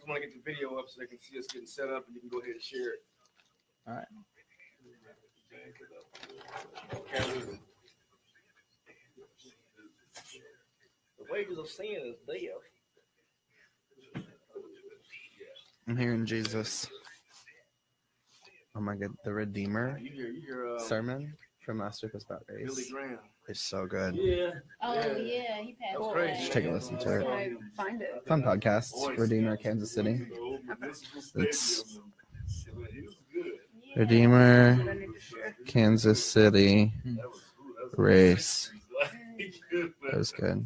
just want to get the video up so they can see us getting set up, and you can go ahead and share it. All right. The wages of sin is death. I'm hearing Jesus. Oh my God, the Redeemer sermon from last week was about race. Billy Graham. It's so good. Yeah. Oh yeah, he passed away. Just take a listen to it. I find it. Fun podcast. Redeemer, Kansas City. It's Redeemer, Kansas City, race. That was good.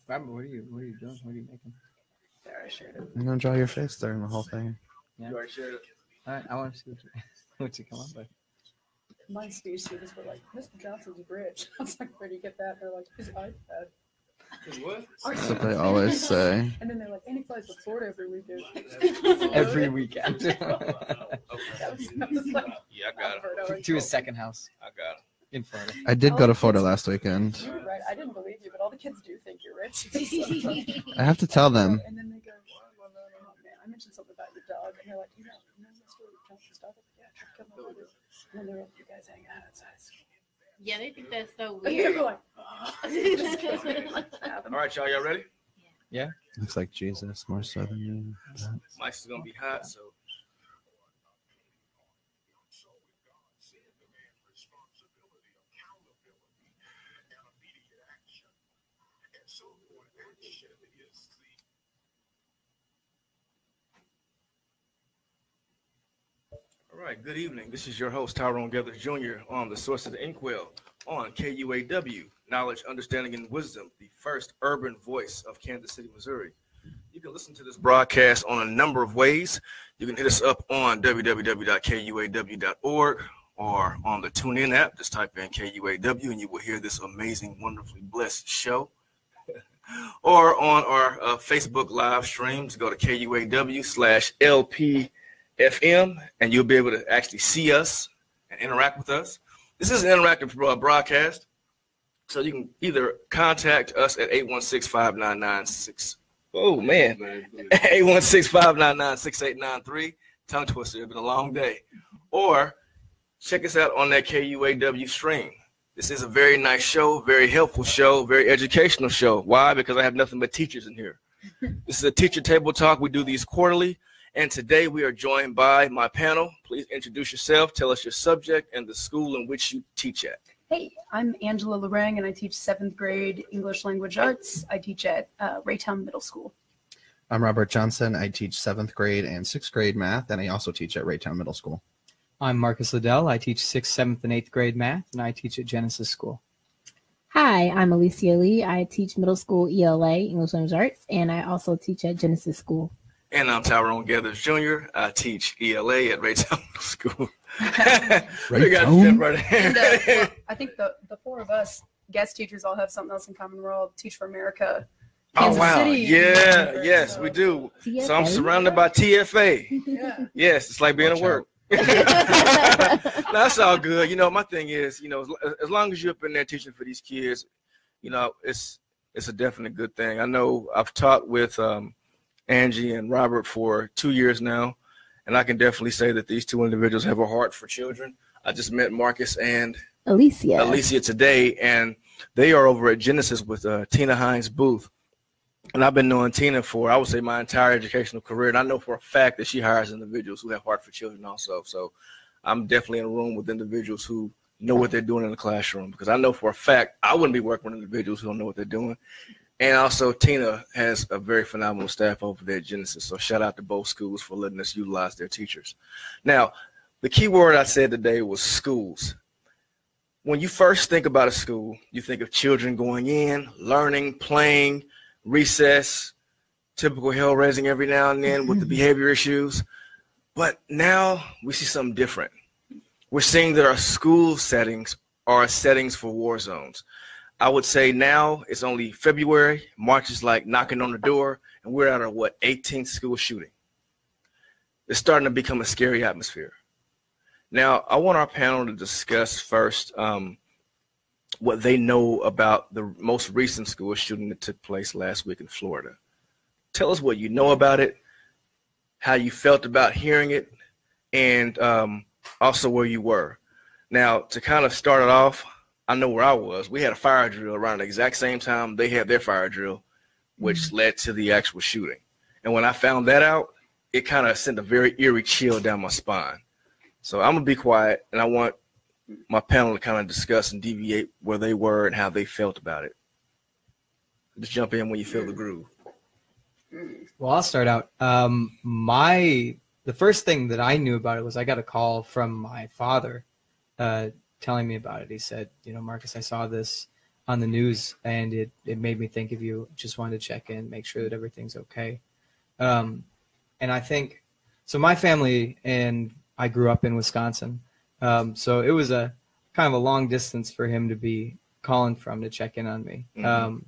Robert, what are you doing? What are you making? There, I shared it. I'm gonna draw your face during the whole thing. Yeah. You already shared it. All right, I want to see what you come up with. My speech students were like, Mr. Johnson's rich. I was like, where do you get that? They're like, his iPad. What? That's what they always say. And then they're like, and he flies to Florida every weekend. Every weekend. That was like, Yeah, I got it. To his second house I got it. in Florida. I did go to Florida last weekend. You were right. I didn't believe you, but all the kids do think you're rich. I have to tell them. And then they go, well, man, I mentioned something about your dog. And they're like, you know Mr. Johnson's dog? Yeah, come on. And then they're like, you guys hang out outside. Yeah, they think that's so And weird. they're like, All right, y'all ready? Yeah. Looks like Jesus more so than you. Mike's gonna be hot, so. All right, good evening. This is your host, Tyrone Gethers Jr. on the Source of the Inkwell on KUAW, Knowledge, Understanding, and Wisdom, the first urban voice of Kansas City, Missouri. You can listen to this broadcast on a number of ways. You can hit us up on www.kuaw.org or on the TuneIn app. Just type in KUAW and you will hear this amazing, wonderfully blessed show. Or on our Facebook live streams, go to KUAW/LPFM, and you'll be able to actually see us and interact with us. This is an interactive broadcast, so you can either contact us at 816-599-6. Oh, man. 816-599-6893. Tongue twister. It's been a long day. Or check us out on that KUAW stream. This is a very nice show, very helpful show, very educational show. Why? Because I have nothing but teachers in here. This is a teacher table talk. We do these quarterly. And today we are joined by my panel. Please introduce yourself. Tell us your subject and the school in which you teach at. hey, I'm Angela Lorang, and I teach 7th grade English Language Arts. I teach at Raytown Middle School. I'm Robert Johnson. I teach 7th grade and 6th grade math, and I also teach at Raytown Middle School. I'm Marcus Liddell. I teach 6th, 7th, and 8th grade math, and I teach at Genesis School. Hi, I'm Alicia Lee. I teach middle school ELA, English Language Arts, and I also teach at Genesis School. And I'm Tyrone Gethers Jr. I teach ELA at Raytown Middle School. We got Jim right And, I think the four of us guest teachers all have something else in common. We're all Teach for America. Kansas City. Yeah, yes, we do. TFA? So I'm surrounded by TFA. Yeah. Yes, it's like being at work. That's all good. You know, my thing is, you know, as long as you're up in there teaching for these kids, you know, it's a definite good thing. I know I've taught with Angie and Robert for 2 years now, and I can definitely say that these two individuals have a heart for children. I just met Marcus and Alicia today, and they are over at Genesis with Tina Hines Booth. And I've been knowing Tina for, I would say, my entire educational career. And I know for a fact that she hires individuals who have heart for children also. So I'm definitely in a room with individuals who know what they're doing in the classroom. Because I know for a fact I wouldn't be working with individuals who don't know what they're doing. And also Tina has a very phenomenal staff over there at Genesis. So shout out to both schools for letting us utilize their teachers. Now, the key word I said today was schools. When you first think about a school, you think of children going in, learning, playing, recess, typical hell raising every now and then with the behavior issues. But now we see something different. We're seeing that our school settings are settings for war zones. I would say now it's only February. March is like knocking on the door, and we're at our, 18th school shooting. It's starting to become a scary atmosphere. Now, I want our panel to discuss first what they know about the most recent school shooting that took place last week in Florida. Tell us what you know about it, how you felt about hearing it, and also where you were. Now, to kind of start it off, I know where I was. We had a fire drill around the exact same time they had their fire drill, which led to the actual shooting. And when I found that out, it kind of sent a very eerie chill down my spine. So I'm going to be quiet, and I want my panel to kind of discuss and deviate where they were and how they felt about it. Just jump in when you feel the groove. Well, I'll start out. The first thing that I knew about it was I got a call from my father telling me about it. He said, Marcus, I saw this on the news, and it made me think of you. Just wanted to check in, make sure that everything's okay. And I think, so my family and I grew up in Wisconsin. So it was a kind of a long distance for him to be calling from to check in on me. And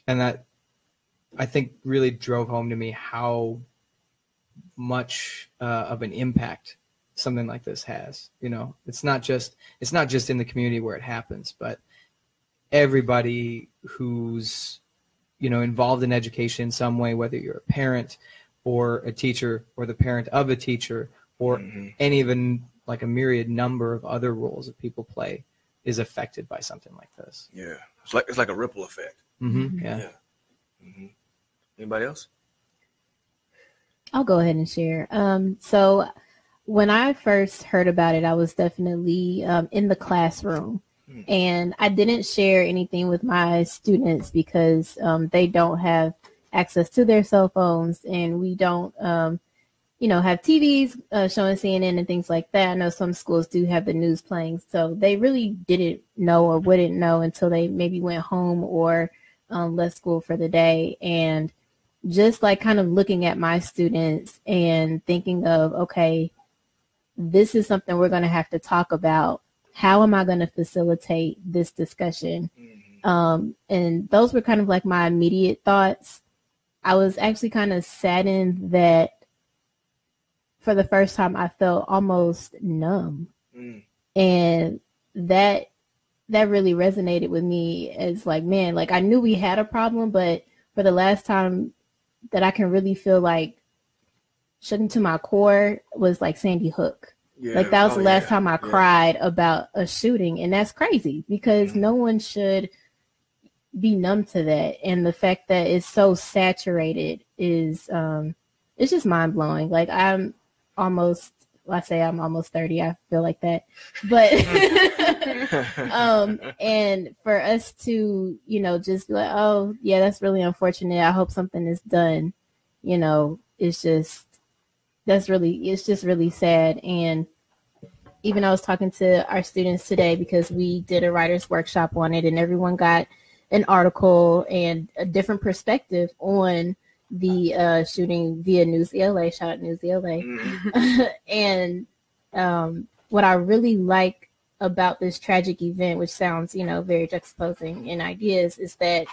that, I think, really drove home to me how much of an impact something like this has. It's not just in the community where it happens, but everybody who's involved in education in some way, whether you're a parent or a teacher or the parent of a teacher or any even like a myriad number of other roles that people play, is affected by something like this. Yeah, it's like a ripple effect. Yeah. Anybody else? I'll go ahead and share. So when I first heard about it, I was definitely in the classroom, and I didn't share anything with my students because they don't have access to their cell phones, and we don't, have TVs showing CNN and things like that. I know some schools do have the news playing, so they really didn't know or wouldn't know until they maybe went home or left school for the day. And just like kind of looking at my students and thinking of, okay, this is something we're going to have to talk about. How am I going to facilitate this discussion? And those were kind of like my immediate thoughts. I was actually kind of saddened that for the first time I felt almost numb. And that really resonated with me as like, man, like I knew we had a problem, but for the last time that I can really feel like shooken to my core was like Sandy Hook. Yeah. Like that was the last time I cried about a shooting. And that's crazy because no one should be numb to that. And the fact that it's so saturated is, it's just mind blowing. Like I'm almost 30. I feel like that, but, and for us to, just be like, oh yeah, that's really unfortunate. I hope something is done. It's just really sad. And even I was talking to our students today because we did a writer's workshop on it, and everyone got an article and a different perspective on the shooting via News ELA. Shout out News ELA. And what I really like about this tragic event, which sounds, very juxtaposing in ideas, is that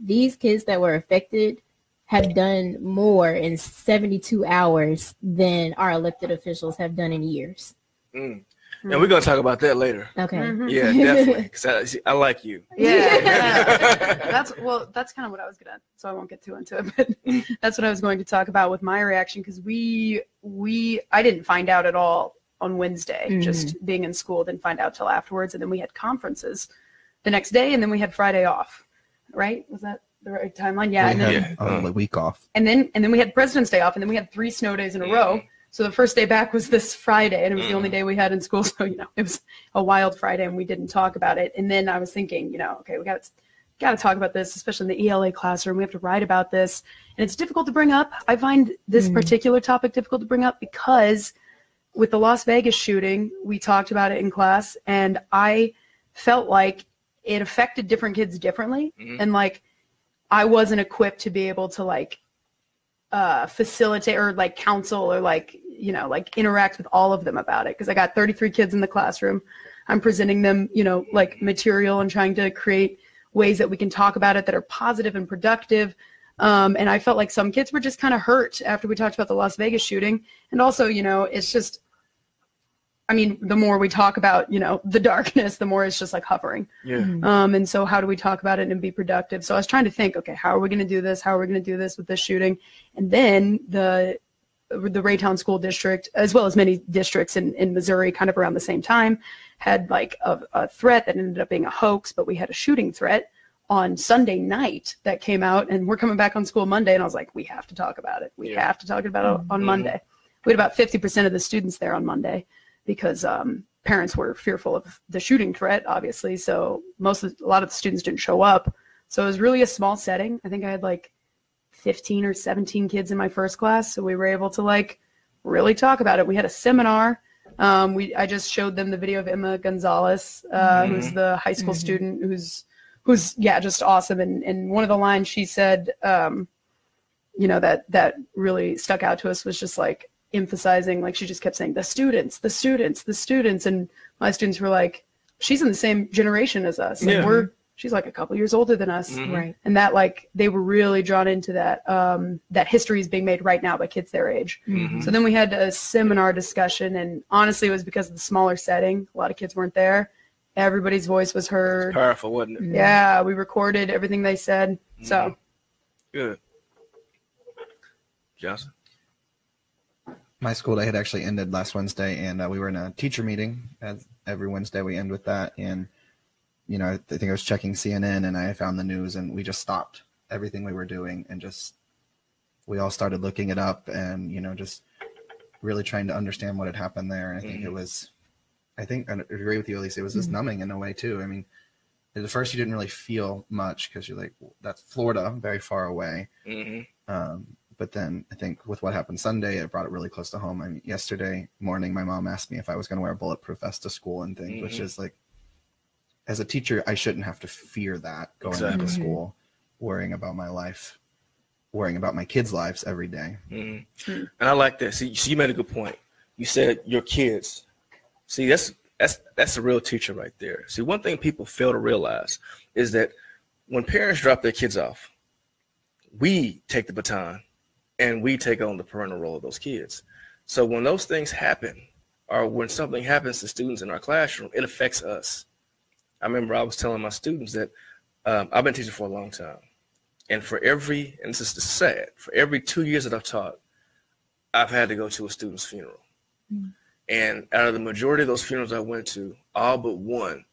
these kids that were affected have done more in 72 hours than our elected officials have done in years. And we're going to talk about that later. Okay. Yeah, definitely. Because I like you. Yeah. That's kind of what I was going to, so I won't get too into it, but that's what I was going to talk about with my reaction, because I didn't find out at all on Wednesday, just being in school, didn't find out till afterwards. And then we had conferences the next day, and then we had Friday off, right? Was that the right timeline? Yeah. We had a week off. And then we had President's Day off, and then we had 3 snow days in a row. So the first day back was this Friday, and it was the only day we had in school. So, it was a wild Friday, and we didn't talk about it. And then I was thinking, okay, we got to talk about this, especially in the ELA classroom. We have to write about this. And it's difficult to bring up. I find this particular topic difficult to bring up because with the Las Vegas shooting, we talked about it in class, and I felt like it affected different kids differently. And like, I wasn't equipped to be able to like facilitate or like counsel or like, like interact with all of them about it. Because I got 33 kids in the classroom. I'm presenting them, like material and trying to create ways that we can talk about it that are positive and productive. And I felt like some kids were just kind of hurt after we talked about the Las Vegas shooting. And also, it's just, I mean, the more we talk about, the darkness, the more it's just like hovering. Yeah. And so how do we talk about it and be productive? So I was trying to think, okay, how are we going to do this? How are we going to do this with this shooting? And then the Raytown School District, as well as many districts in Missouri, kind of around the same time, had like a threat that ended up being a hoax, but we had a shooting threat on Sunday night that came out, and we're coming back on school Monday, and I was like, we have to talk about it. We have to talk about it on Monday. We had about 50% of the students there on Monday because parents were fearful of the shooting threat, obviously. So a lot of the students didn't show up. So it was really a small setting. I think I had like 15 or 17 kids in my first class. So we were able to like really talk about it. We had a seminar. I just showed them the video of Emma Gonzalez, who's the high school student who's just awesome. And one of the lines she said, that really stuck out to us was just like emphasizing, like she just kept saying, the students. And my students were like, she's in the same generation as us. Like she's like a couple years older than us. Right. And that like, they were really drawn into that, that history is being made right now by kids their age. So then we had a seminar discussion, and honestly, it was because of the smaller setting. A lot of kids weren't there. Everybody's voice was heard. Powerful, wasn't it? Yeah, we recorded everything they said. So good. Johnson? My school day had actually ended last Wednesday, and we were in a teacher meeting. As every Wednesday, we end with that. And, I think I was checking CNN, and I found the news, and we just stopped everything we were doing, and we all started looking it up, and, just really trying to understand what had happened there. And I think I agree with you, Elise. It was just numbing in a way, too. I mean, at first you didn't really feel much because you're like, well, that's Florida, very far away. But then I think with what happened Sunday, it brought it really close to home. I mean, yesterday morning, my mom asked me if I was going to wear a bulletproof vest to school and things, which is like, as a teacher, I shouldn't have to fear that going into school, worrying about my life, worrying about my kids' lives every day. And I like that. See, you made a good point. You said your kids. See, that's a real teacher right there. See, one thing people fail to realize is that when parents drop their kids off, we take the baton and we take on the parental role of those kids. So when those things happen, or when something happens to students in our classroom, it affects us. I remember I was telling my students that I've been teaching for a long time. And and this is sad, for every 2 years that I've taught, I've had to go to a student's funeral. And out of the majority of those funerals I went to, all but one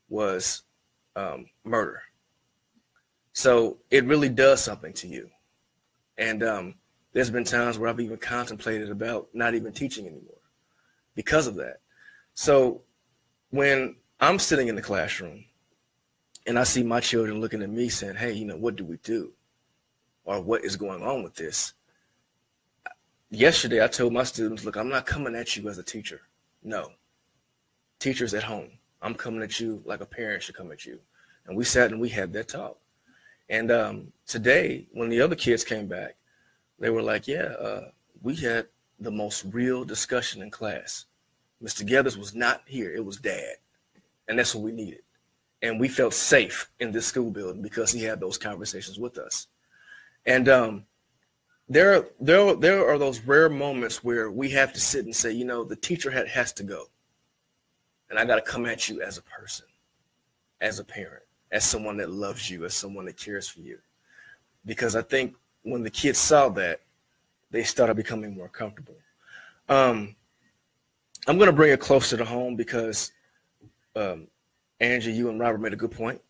was murder. So it really does something to you. And there's been times where I've even contemplated about not even teaching anymore because of that. So when I'm sitting in the classroom and I see my children looking at me saying, hey, what do we do? Or what is going on with this? Yesterday, I told my students, look, I'm not coming at you as a teacher. No. Teachers at home. I'm coming at you like a parent should come at you. And we sat and we had that talk. And today, when the other kids came back, they were like, we had the most real discussion in class. Mr. Gethers was not here. It was Dad. And that's what we needed. And we felt safe in this school building because he had those conversations with us. And there are those rare moments where we have to sit and say, the teacher has to go. And I got to come at you as a person, as a parent, as someone that loves you, as someone that cares for you. Because I think when the kids saw that, they started becoming more comfortable. I'm going to bring it closer to home because Angie, you and Robert made a good point.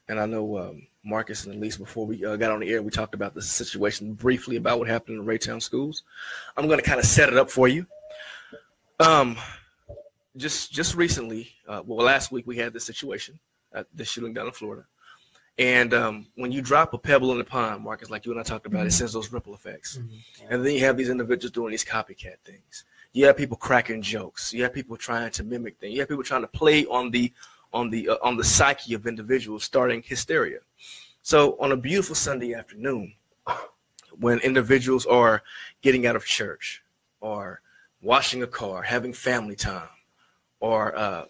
And I know Marcus and Elise, before we got on the air, we talked about the situation briefly about what happened in the Raytown schools. I'm going to kind of set it up for you. Just recently, last week we had this situation, the shooting down in Florida. And when you drop a pebble in the pond, Marcus, like you and I talked about, it sends those ripple effects. And then you have these individuals doing these copycat things. You have people cracking jokes. You have people trying to mimic things. You have people trying to play on the psyche of individuals, starting hysteria. So on a beautiful Sunday afternoon, when individuals are getting out of church or washing a car, having family time, or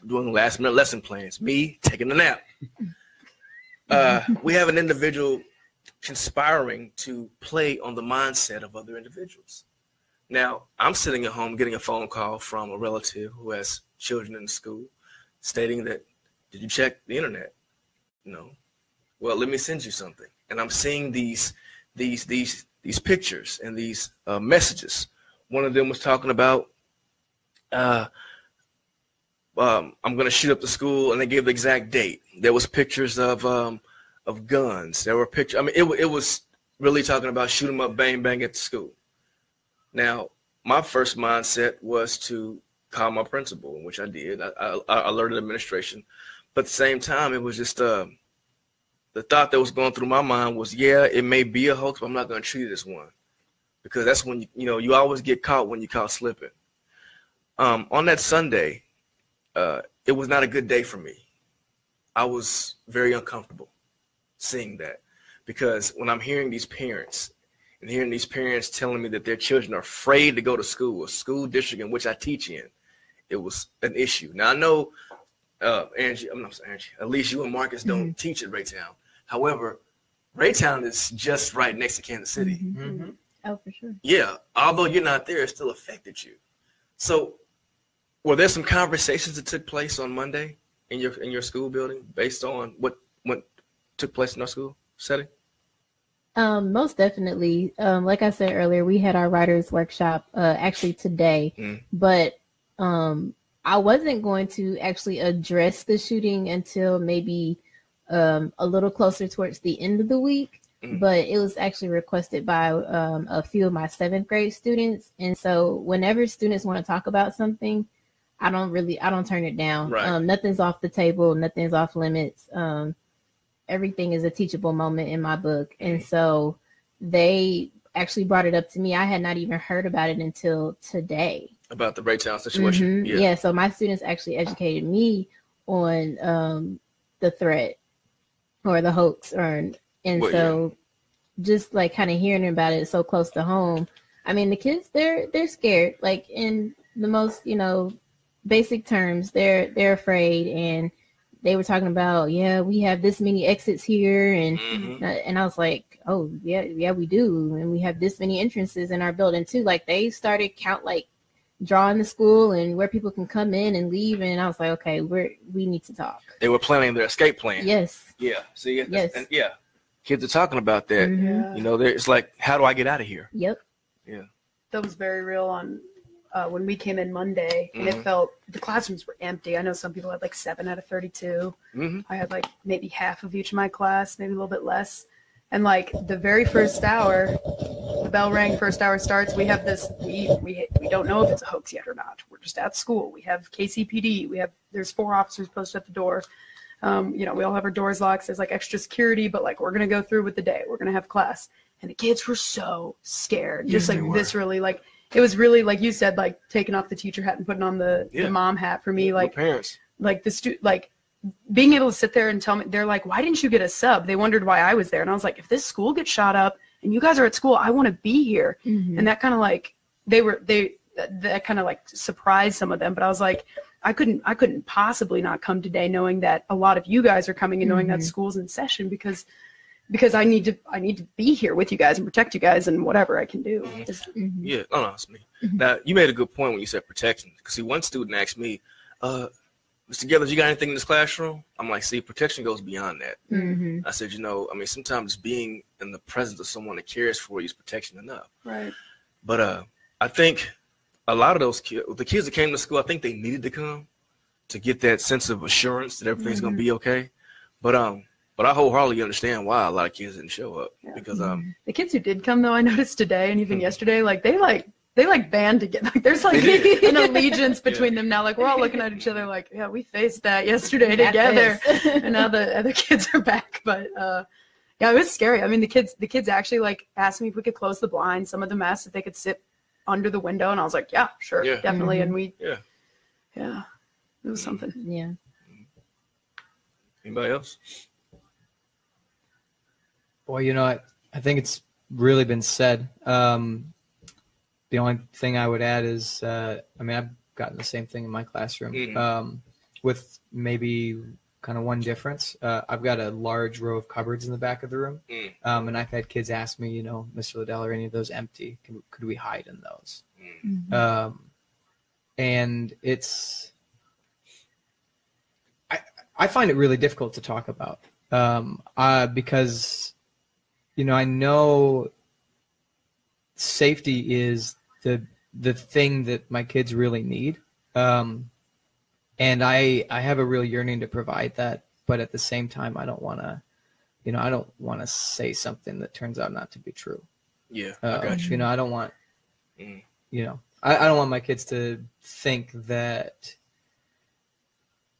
doing last-minute lesson plans, me taking a nap, we have an individual conspiring to play on the mindset of other individuals. Now, I'm sitting at home getting a phone call from a relative who has children in school stating that, did you check the internet? No. Well, let me send you something. And I'm seeing these pictures and these messages. One of them was talking about, I'm going to shoot up the school, and they gave the exact date. There was pictures of guns. There were pictures. I mean, it was really talking about shoot 'em up, bang, bang at the school. Now, my first mindset was to call my principal, which I did. I alerted administration. But at the same time, it was just the thought that was going through my mind was, yeah, it may be a hoax, but I'm not going to treat it as one. Because that's when, you always get caught when you caught slipping. On that Sunday, it was not a good day for me. I was very uncomfortable seeing that. Because when I'm hearing these parents and hearing these parents telling me that their children are afraid to go to school, a school district in which I teach in, it was an issue. Now, I know, Angie, at least you and Marcus don't teach at Raytown. However, Raytown is just right next to Kansas City. Mm-hmm. Oh, for sure. Yeah, although you're not there, it still affected you. So were there some conversations that took place on Monday in your school building based on what took place in our school setting? Most definitely. Like I said earlier, we had our writers workshop actually today, but I wasn't going to actually address the shooting until maybe a little closer towards the end of the week, but it was actually requested by a few of my 7th grade students. And so whenever students want to talk about something, I don't turn it down. Right. Nothing's off the table. Nothing's off limits. Everything is a teachable moment in my book. And so they actually brought it up to me. I had not even heard about it until today. About the Raytown situation? Mm-hmm. Yeah, so my students actually educated me on the threat or the hoax. Just like kind of hearing about it so close to home. I mean, the kids, they're scared. Like in the most, basic terms, they're afraid. And they were talking about, yeah, we have this many exits here. And I was like, oh, yeah, we do. And we have this many entrances in our building too. Like they started drawing the school and where people can come in and leave. And I was like, okay, we need to talk. They were planning their escape plan. Yes. Yeah. See, yes. And yeah, kids are talking about that. Mm-hmm. It's like, how do I get out of here? Yep. Yeah. That was very real on when we came in Monday, and it felt the classrooms were empty. I know some people had like 7 out of 32. I had like maybe half of each of my class, maybe a little bit less. And like the very first hour, the bell rang, first hour starts. We have this, we don't know if it's a hoax yet or not. We're just at school. We have KCPD. There's 4 officers posted at the door. We all have our doors locked. There's like extra security, but like we're going to go through with the day. We're going to have class. And the kids were so scared. Just like viscerally, like it was really, like you said, like taking off the teacher hat and putting on the mom hat for me. Like parents, like being able to sit there and tell me, they're like, why didn't you get a sub? They wondered why I was there. And I was like, if this school gets shot up and you guys are at school, I want to be here. And that kind of like, that kind of like surprised some of them. But I was like, I couldn't possibly not come today knowing that a lot of you guys are coming and knowing that school's in session because I need to be here with you guys and protect you guys and whatever I can do. Yeah, no, it's me. Now, you made a good point when you said protection. Because see, one student asked me, Mr. Gethers, you got anything in this classroom? I'm like, see, protection goes beyond that. I said, sometimes being in the presence of someone that cares for you is protection enough. Right. But I think a lot of those kids, the kids that came to school, I think they needed to come to get that sense of assurance that everything's going to be okay. But I wholeheartedly understand why a lot of kids didn't show up because the kids who did come though, I noticed today and even yesterday, like they band together. Like there's like an allegiance between them now. Like we're all looking at each other like, yeah, we faced that yesterday together, and now the other kids are back. But yeah, it was scary. I mean, the kids actually like asked me if we could close the blinds. Some of them asked if they could sit under the window, and I was like, yeah, sure, definitely. And we, it was something. Yeah. Anybody else? Boy, I think it's really been said. The only thing I would add is, I've gotten the same thing in my classroom, with maybe kind of one difference. I've got a large row of cupboards in the back of the room, and I've had kids ask me, Mr. Liddell, are any of those empty? Could we hide in those? And I find it really difficult to talk about because, I know safety is the thing that my kids really need. And I have a real yearning to provide that, but at the same time, I don't want to say something that turns out not to be true. Yeah, I got you. I don't want, I don't want my kids to think that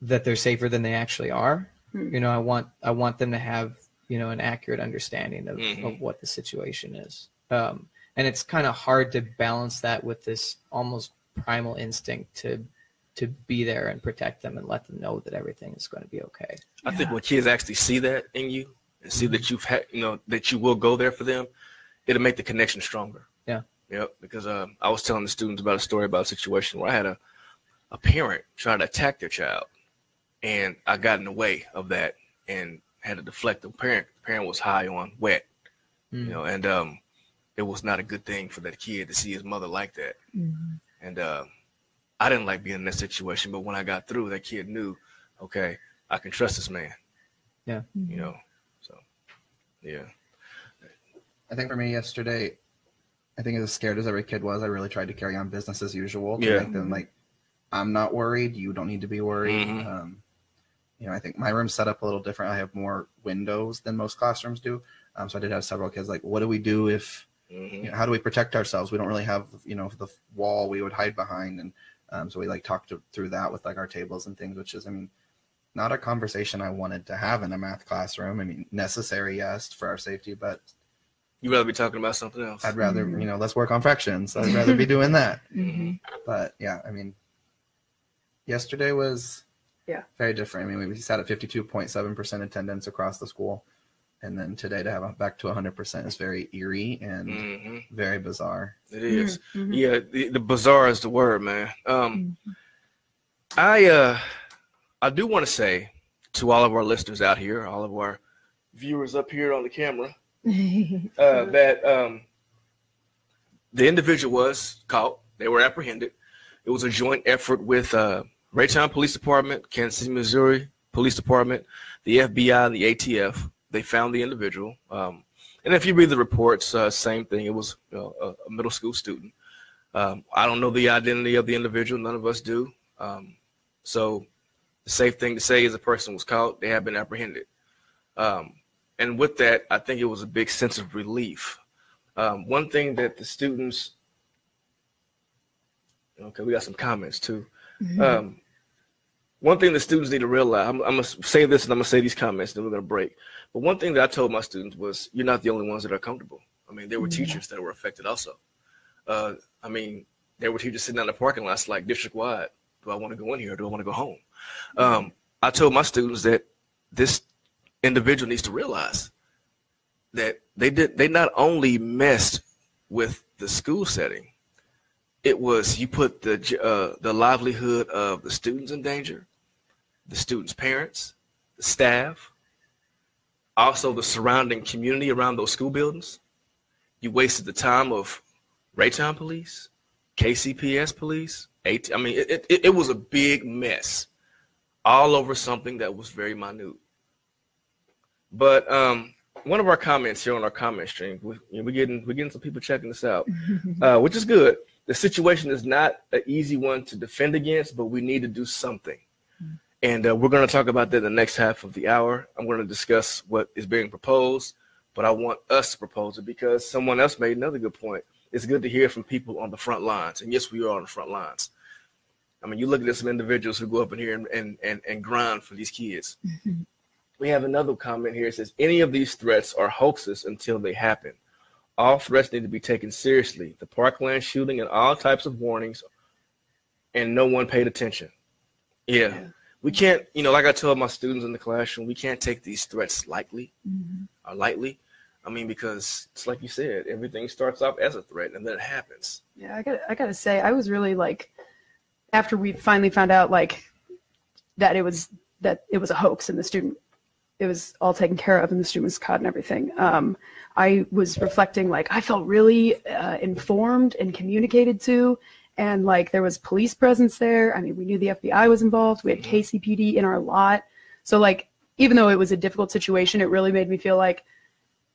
they're safer than they actually are. I want them to have, an accurate understanding of what the situation is. And it's kind of hard to balance that with this almost primal instinct to be there and protect them and let them know that everything is going to be okay. I think when kids actually see that in you and see that you've had, that you will go there for them, it'll make the connection stronger. Yeah. Yep. Because I was telling the students about a story about a situation where I had a parent try to attack their child, and I got in the way of that and had to deflect the parent. The parent was high on wet, and it was not a good thing for that kid to see his mother like that. And I didn't like being in that situation, but when I got through, that kid knew, okay, I can trust this man. Yeah. So, yeah. I think for me yesterday, I think as scared as every kid was, I really tried to carry on business as usual to make them like, I'm not worried. You don't need to be worried. I think my room's set up a little different. I have more windows than most classrooms do. So I did have several kids like, what do we do if, how do we protect ourselves? We don't really have, the wall we would hide behind. And so we talked through that with our tables and things, which is, not a conversation I wanted to have in a math classroom. Necessary, yes, for our safety, but you'd rather be talking about something else. I'd rather, let's work on fractions. I'd rather be doing that. But yeah, yesterday was very different. We sat at 52.7% attendance across the school. And then today to have back to 100% is very eerie and very bizarre. It is. Yeah, the bizarre is the word, man. I do want to say to all of our listeners out here, all of our viewers up here on the camera, that the individual was caught. They were apprehended. It was a joint effort with Raytown Police Department, Kansas City, Missouri Police Department, the FBI, and the ATF. They found the individual. And if you read the reports, same thing. It was a middle school student. I don't know the identity of the individual. None of us do. So the safe thing to say is the person was caught. They have been apprehended. And with that, I think it was a big sense of relief. One thing that the students, we got some comments too. One thing the students need to realize, I'm going to say this and I'm going to say these comments, then we're going to break. But one thing that I told my students was, you're not the only ones that are comfortable. There were teachers that were affected also. There were teachers sitting down in the parking lots like district-wide. Do I want to go in here or do I want to go home? I told my students that this individual needs to realize that they not only messed with the school setting, it was you put the livelihood of the students in danger, the students' parents, the staff, also the surrounding community around those school buildings. You wasted the time of Raytown Police, KCPS Police. It was a big mess all over something that was very minute. But one of our comments here on our comment stream, we're getting some people checking this out, which is good. The situation is not an easy one to defend against, but we need to do something. And we're going to talk about that in the next half of the hour. I'm going to discuss what is being proposed, but I want us to propose it because someone else made another good point. It's good to hear from people on the front lines. And yes, we are on the front lines. You look at some individuals who go up in here and grind for these kids. We have another comment here. It says, any of these threats are hoaxes until they happen. All threats need to be taken seriously. The Parkland shooting and all types of warnings, and no one paid attention. Yeah. We can't, like I told my students in the classroom, we can't take these threats lightly. Because it's like you said, everything starts off as a threat and then it happens. Yeah, I gotta say, I was really after we finally found out that it was a hoax and the student it was all taken care of and the student was caught and everything, I was reflecting, like, I felt really informed and communicated to, and like there was police presence there. I mean, we knew the FBI was involved. We had KCPD in our lot. So like, even though it was a difficult situation, it really made me feel like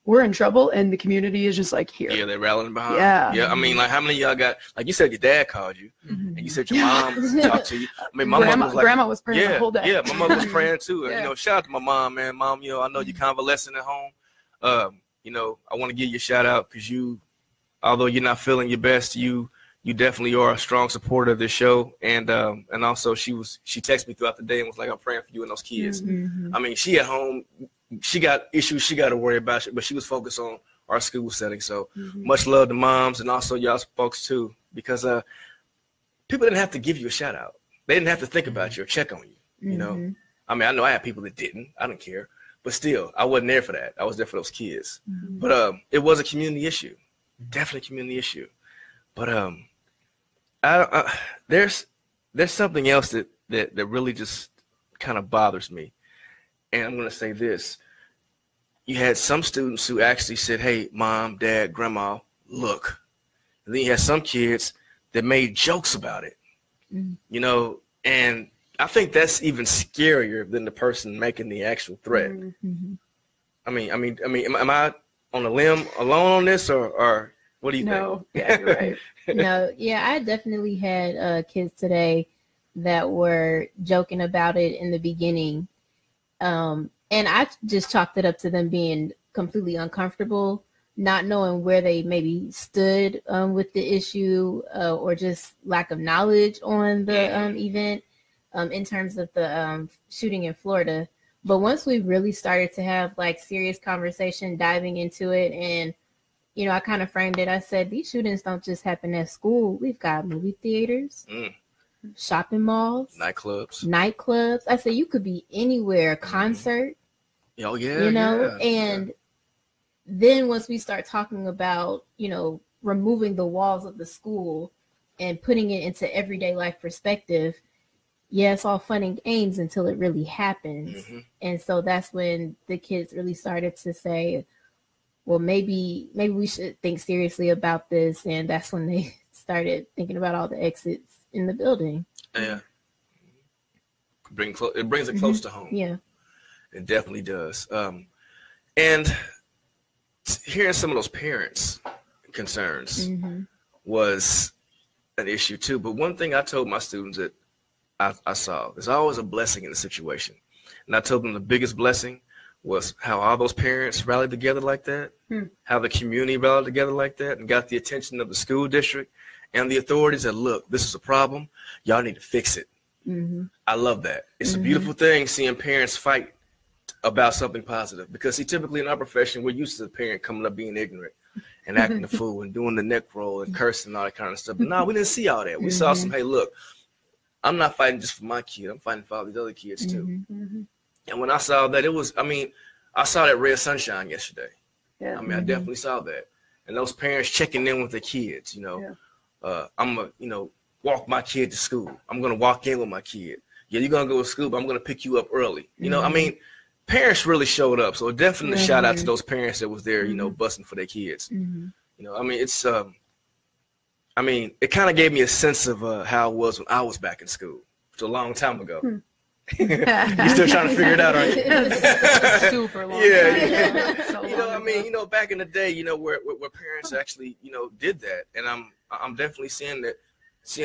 we're in trouble and the community is just like here. Yeah, they're rallying behind. Yeah. I mean, like, how many of y'all got, like you said, your dad called you, and you said your mom talked to you. I mean, my mom was like, grandma was praying the whole day. Yeah, my mother was praying too. And, Yeah. you know, shout out to my mom, man. Mom, you know, I know you're convalescing at home. You know, I want to give you a shout out because you, although you're not feeling your best, you definitely are a strong supporter of this show. And also she texted me throughout the day and was like, I'm praying for you and those kids. Mm-hmm. I mean, she at home, she got issues she got to worry about, but she was focused on our school setting. So much love to moms and also y'all folks too, because people didn't have to give you a shout out. They didn't have to think about you or check on you. You know, I mean, I know I had people that didn't. I didn't care, but still, I wasn't there for that. I was there for those kids. But it was a community issue, definitely a community issue. But there's something else that really just kind of bothers me, and I'm going to say this. You had some students who actually said, hey, mom, dad, grandma, look. And then you had some kids that made jokes about it, you know, and I think that's even scarier than the person making the actual threat. I mean, am I on a limb alone on this, or what do you think? No, yeah, you're right. No, yeah, I definitely had kids today that were joking about it in the beginning. And I just chalked it up to them being completely uncomfortable, not knowing where they maybe stood with the issue, or just lack of knowledge on the event in terms of the shooting in Florida. But once we really started to have like serious conversation, diving into it, and you know, I kind of framed it. I said, these shootings don't just happen at school. We've got movie theaters, shopping malls, nightclubs. I said, you could be anywhere, concert. Oh, yeah. You know, and then once we start talking about, you know, removing the walls of the school and putting it into everyday life perspective, yeah, it's all fun and games until it really happens. And so that's when the kids really started to say, well, maybe we should think seriously about this. And that's when they started thinking about all the exits in the building. Yeah. It brings it close to home. Yeah. It definitely does. And hearing some of those parents' concerns was an issue too. But one thing I told my students that I saw, there's always a blessing in the situation. And I told them the biggest blessing was how all those parents rallied together like that, how the community rallied together like that and got the attention of the school district and the authorities that, look, this is a problem. Y'all need to fix it. I love that. It's a beautiful thing seeing parents fight about something positive, because see, typically in our profession, we're used to the parent coming up being ignorant and acting the fool and doing the neck roll and cursing and all that kind of stuff. But no, we didn't see all that. We saw some, hey, look, I'm not fighting just for my kid. I'm fighting for all these other kids too. And when I saw that, it was, I mean, I saw that red sunshine yesterday. Yeah. I mean, I definitely saw that. And those parents checking in with their kids, you know, I'm going to, you know, walk my kid to school. I'm going to walk in with my kid. Yeah, you're going to go to school, but I'm going to pick you up early. You know, I mean, parents really showed up. So definitely a shout out to those parents that was there, you know, busting for their kids. You know, I mean, it's, I mean, it kind of gave me a sense of how it was when I was back in school. It's a long time ago. You're still trying to figure it out, aren't you? Super long. Yeah. So You know, long I mean, ago. you know, back in the day, you know, where parents actually, you know, did that. And I'm definitely seeing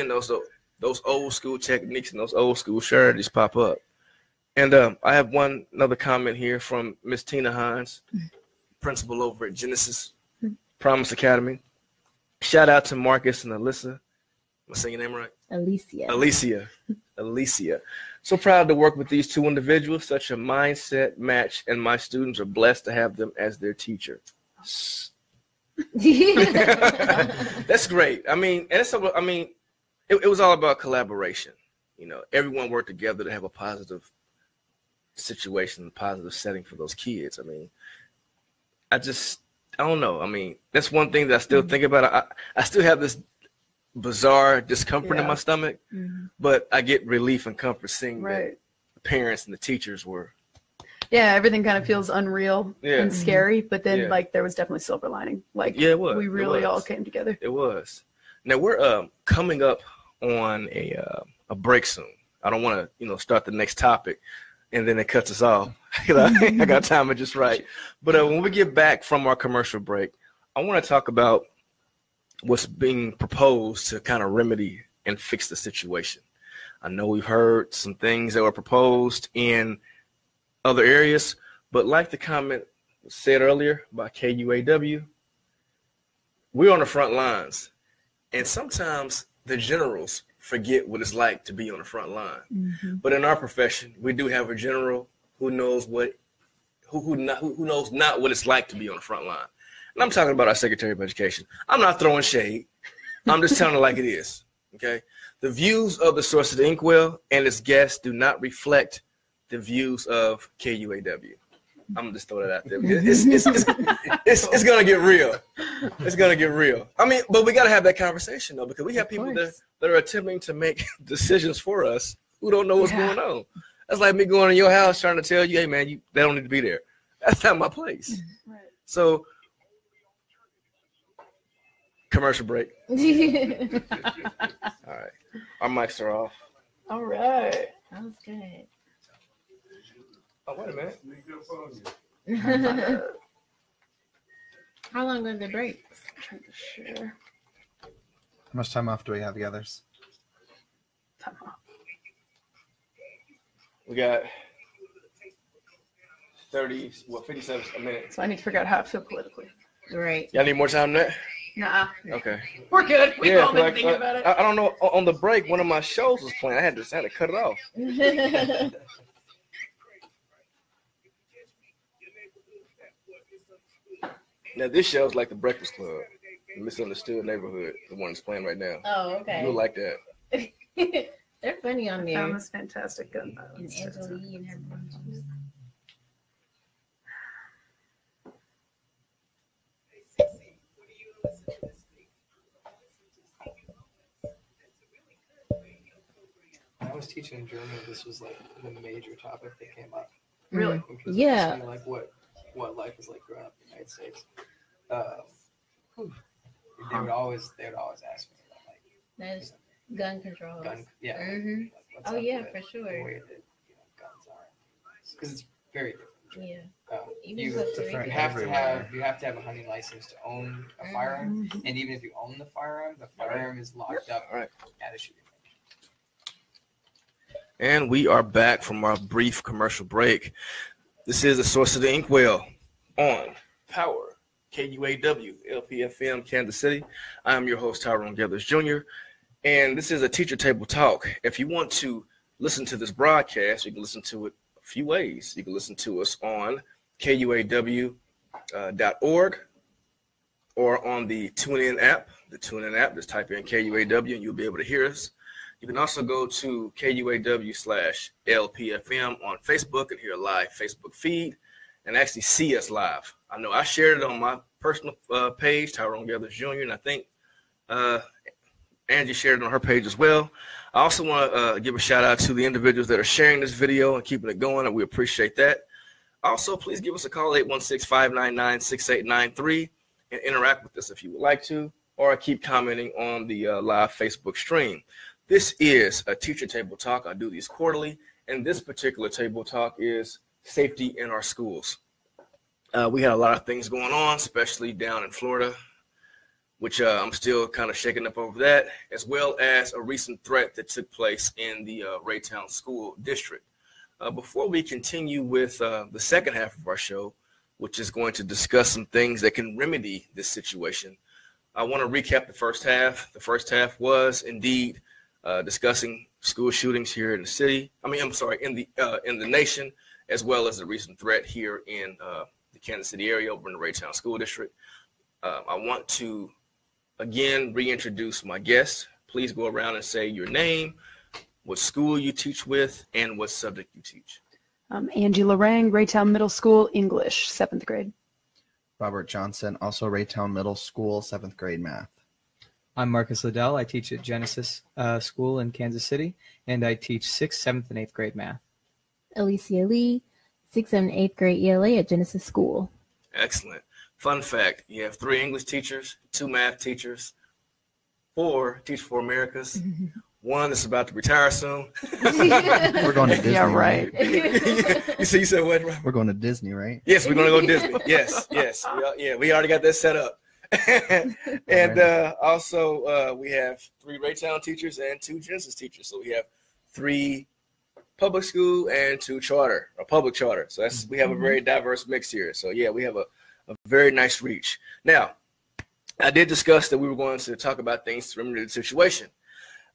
those old school techniques and those old school strategies pop up. And I have another comment here from Miss Tina Hines, principal over at Genesis Promise Academy. Shout out to Marcus and Alyssa. Am I saying your name right? Alicia. So proud to work with these two individuals. Such a mindset match, and my students are blessed to have them as their teacher. That's great. I mean, and it was all about collaboration. You know, everyone worked together to have a positive situation, a positive setting for those kids. I mean, I don't know. I mean, that's one thing that I still think about. I still have this bizarre discomfort in my stomach, but I get relief and comfort seeing that the parents and the teachers were Yeah, everything kind of feels unreal Yeah. and scary, but then Yeah. like there was definitely silver lining. Like Yeah, it was. we It really was. all came together. It was. Now we're coming up on a break soon. I don't want to start the next topic and then it cuts us off. I got time it just right. But when we get back from our commercial break, I want to talk about what's being proposed to kind of remedy and fix the situation. I know we've heard some things that were proposed in other areas, but like the comment said earlier by KUAW, we're on the front lines. And sometimes the generals forget what it's like to be on the front line. Mm-hmm. But in our profession, we do have a general who knows who knows not what it's like to be on the front line. And I'm talking about our Secretary of Education. I'm not throwing shade. I'm just telling it like it is. Okay. The views of the source of the Inkwell and its guests do not reflect the views of KUAW. I'm gonna just throw that out there. It's gonna get real. It's gonna get real. I mean, but we gotta have that conversation though, because we have people that are attempting to make decisions for us who don't know what's going on. That's like me going to your house trying to tell you, hey man, they don't need to be there. That's not my place. Right. So commercial break. All right. Our mics are off. All right. That was good. Oh, wait a minute. How long was the break? Sure. How much time off do we have, the others? We got 57 minutes. So I need to figure out how I feel politically. Right. Y'all need more time than that? Nah, Okay. we're good. We've all been like, thinking about it. I don't know. On the break, one of my shows was playing. I had to cut it off. Now this show's like the Breakfast Club, the Misunderstood Neighborhood, the one that's playing right now. Oh, okay. You would like that. They're funny on That there. was fantastic. Gun And violence. Angela Yee and everyone. When I was teaching in Germany, this was like the major topic that came up. Really? Because Yeah. it's like what life is like growing up in the United States. They would always ask me about like That's gun control. gun, yeah. Mhm. Like, what's Oh, up yeah, with for the sure. way that guns are, because it's very different. Yeah. Even You Costa different Rica. have to everywhere. have a hunting license to own a firearm, and even if you own the firearm is locked up All right. at a shooting range. And we are back from our brief commercial break. This is the source of the Inkwell on Power, KUAW, LPFM, Kansas City. I am your host, Tyrone Gethers Jr., and this is a teacher table talk. If you want to listen to this broadcast, you can listen to it a few ways. You can listen to us on KUAW.org or on the TuneIn app. The TuneIn app, just type in KUAW and you'll be able to hear us. You can also go to KUAW/LPFM on Facebook and hear a live Facebook feed and actually see us live. I know I shared it on my personal page, Tyrone Gethers Jr., and I think Angie shared it on her page as well. I also want to give a shout out to the individuals that are sharing this video and keeping it going, and we appreciate that. Also, please give us a call, 816-599-6893, and interact with us if you would like to, or keep commenting on the live Facebook stream. This is a teacher table talk. I do these quarterly, and this particular table talk is safety in our schools. We had a lot of things going on, especially down in Florida, which I'm still kind of shaking up over that, as well as a recent threat that took place in the Raytown School District. Before we continue with the second half of our show, which is going to discuss some things that can remedy this situation, I want to recap the first half. The first half was indeed discussing school shootings here in the city. In the nation, as well as the recent threat here in the Kansas City area over in the Raytown School District. I want to again reintroduce my guests. Please go around and say your name, what school you teach with, and what subject you teach. Angie Lorang, Raytown Middle School, English, 7th grade. Robert Johnson, also Raytown Middle School, 7th grade math. I'm Marcus Liddell. I teach at Genesis School in Kansas City, and I teach 6th, 7th, and 8th grade math. Alicia Lee, 6th and 8th grade ELA at Genesis School. Excellent. Fun fact, you have 3 English teachers, 2 math teachers, 4 Teach for Americas. 1 is about to retire soon. We're going to Disney. Yeah, right. You said what? Robert? We're going to Disney, right? Yes, we're going to go to Disney. Yes. We already got that set up. And also we have 3 Raytown teachers and 2 Genesis teachers. So we have 3 public school and 2 charter or public charter. So we have a very diverse mix here. So yeah, we have a very nice reach. Now, I did discuss that we were going to talk about things to remedy the situation.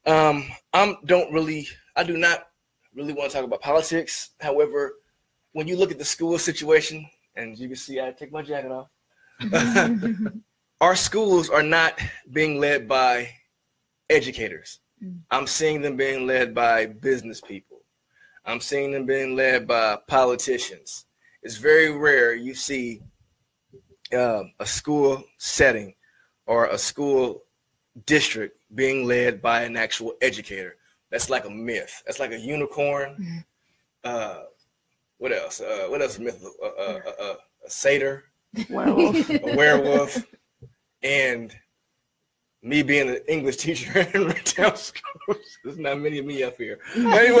I do not really want to talk about politics. However, when you look at the school situation, and you can see I take my jacket off, our schools are not being led by educators. I'm seeing them being led by business people. I'm seeing them being led by politicians. It's very rare you see a school setting or a school district being led by an actual educator. That's like a myth. That's like a unicorn. What else? What else is a myth? A satyr, a werewolf, and me being an English teacher in Raytown schools. There's not many of me up here. Anyway,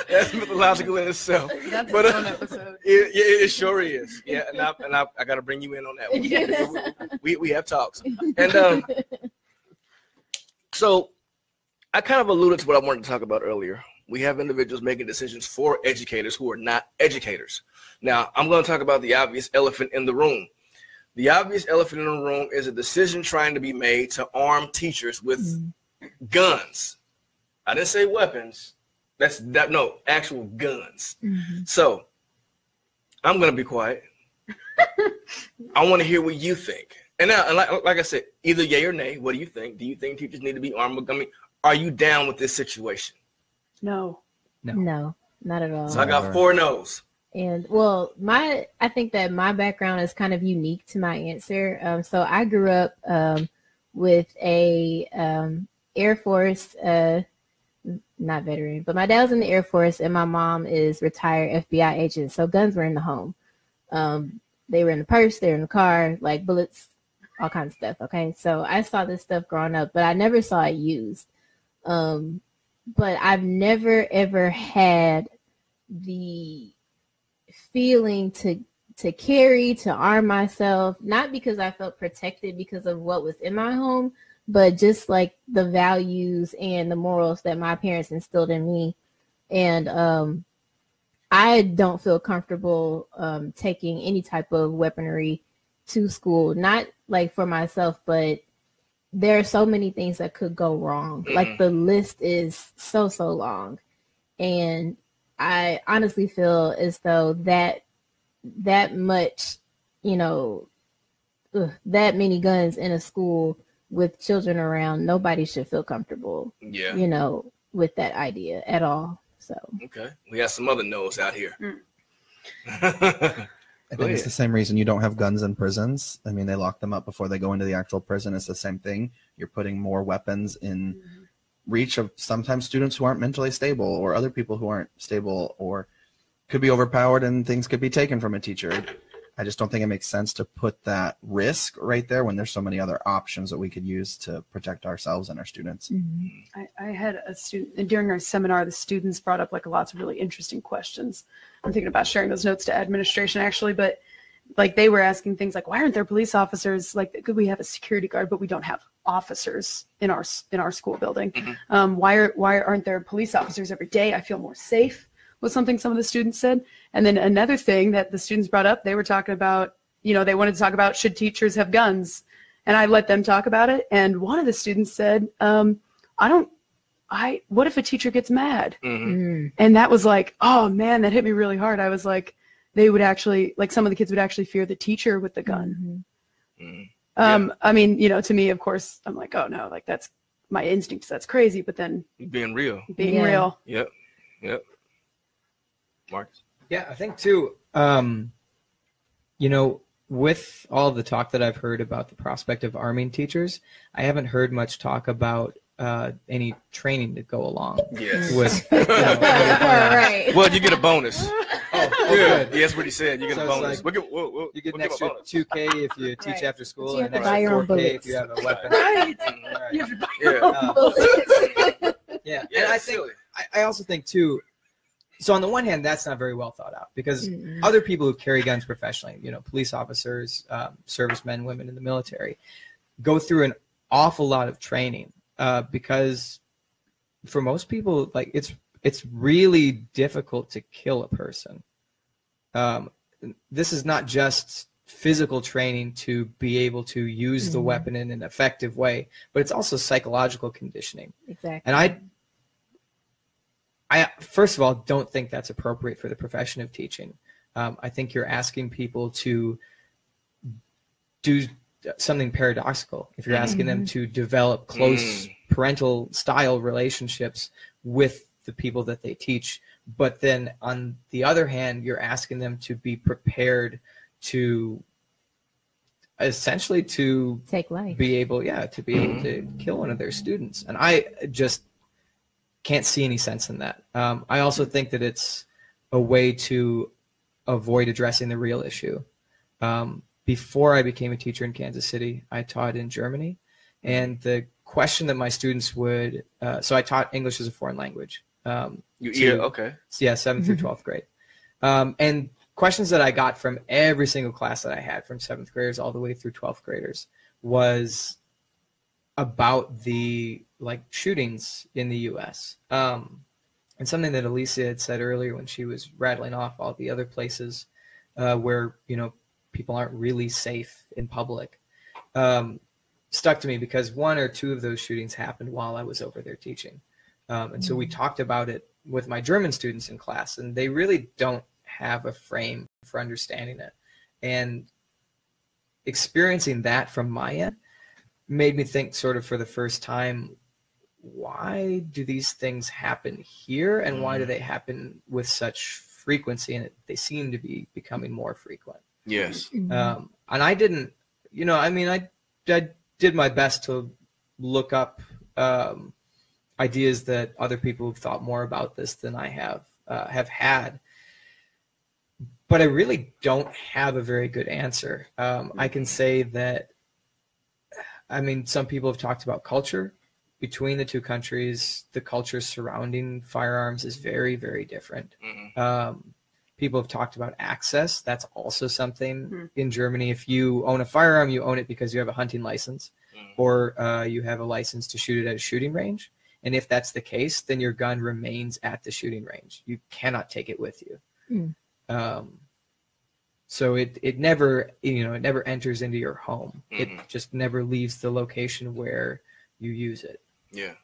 that's mythological in itself. That's But a fun episode. it sure is. Yeah, and I got to bring you in on that one. Yes. We have talks, and so I kind of alluded to what I wanted to talk about earlier. We have individuals making decisions for educators who are not educators. Now, I'm going to talk about the obvious elephant in the room. The obvious elephant in the room is a decision trying to be made to arm teachers with guns. I didn't say weapons. No, actual guns. So I'm going to be quiet. I want to hear what you think. And now, like I said, either yay or nay. What do you think? Do you think teachers need to be armed with guns? Are you down with this situation? No, No, not at all. So I got 4 no's. And well, I think that my background is kind of unique to my answer. So I grew up with a Air Force, not veteran, but my dad was in the Air Force and my mom is retired FBI agent. So guns were in the home. They were in the purse, they were in the car, like bullets, all kinds of stuff. Okay, so I saw this stuff growing up, but I never saw it used. But I've never ever had the feeling to carry, to arm myself, not because I felt protected because of what was in my home, but just like the values and the morals that my parents instilled in me. And I don't feel comfortable taking any type of weaponry to school, not like for myself, but there are so many things that could go wrong. Like the list is so long. And I honestly feel as though that much, that many guns in a school with children around, nobody should feel comfortable, with that idea at all. So okay, we got some other no's out here. I think it's the same reason you don't have guns in prisons. I mean, they lock them up before they go into the actual prison. It's the same thing. You're putting more weapons in reach of sometimes students who aren't mentally stable or other people who aren't stable or could be overpowered and things could be taken from a teacher. I just don't think it makes sense to put that risk right there when there's so many other options that we could use to protect ourselves and our students. I had a student during our seminar, the students brought up like lots of really interesting questions. I'm thinking about sharing those notes to administration actually, but like they were asking things like, why aren't there police officers? Like, could we have a security guard, but we don't have officers in our school building? Why aren't there police officers every day? I feel more safe, was something some of the students said. And then another thing that the students brought up, they were talking about, they wanted to talk about should teachers have guns, and I let them talk about it. And one of the students said, what if a teacher gets mad? And that was like, oh man, that hit me really hard. I was like, they would actually, like some of the kids would actually fear the teacher with the gun. I mean, to me, of course, I'm like, oh no, like that's my instinct. That's crazy. But then being real. Real. Yep. Marcus? Yeah, I think too, with all the talk that I've heard about the prospect of arming teachers, I haven't heard much talk about any training to go along Yes. with. Right. Well, you get a bonus. Oh, Yeah, good. yeah, that's what he said. You get So a it's bonus. like, we'll you get an give extra a bonus. $2K if you teach Right. after school, But you and have an to buy extra your own $4K if bullets. you have a weapon. Right. Right. You have to buy Yeah. your own Um, bullets. Yeah, Yeah, and I it's think silly. I also think too. So on the one hand, that's not very well thought out because Mm-mm. other people who carry guns professionally, police officers, servicemen, women in the military, go through an awful lot of training because for most people, like it's really difficult to kill a person. This is not just physical training to be able to use the weapon in an effective way, but it's also psychological conditioning. Exactly. And I first of all don't think that's appropriate for the profession of teaching. I think you're asking people to do something paradoxical if you're asking them to develop close parental style relationships with the people that they teach. But then on the other hand, you're asking them to be prepared to essentially to Take life. be able to kill one of their students. And I just can't see any sense in that. I also think that it's a way to avoid addressing the real issue. Before I became a teacher in Kansas City, I taught in Germany. And the question that my students would, so I taught English as a foreign language. Okay. Yeah, 7th through 12th grade. And questions that I got from every single class that I had, from 7th graders all the way through 12th graders, was about the shootings in the U.S. And something that Alicia had said earlier when she was rattling off all the other places where people aren't really safe in public, stuck to me because one or two of those shootings happened while I was over there teaching. And so we talked about it with my German students in class, and they really don't have a frame for understanding it. And experiencing that from my end made me think sort of for the first time, why do these things happen here and why do they happen with such frequency? And they seem to be becoming more frequent. Yes. And I didn't, I did my best to look up ideas that other people have thought more about this than I have had. But I really don't have a very good answer. I can say that, some people have talked about culture between the two countries. The culture surrounding firearms is very, very different. People have talked about access. That's also something in Germany. If you own a firearm, you own it because you have a hunting license or you have a license to shoot it at a shooting range. And if that's the case, then your gun remains at the shooting range. You cannot take it with you. So it never, it never enters into your home. It just never leaves the location where you use it. Yeah.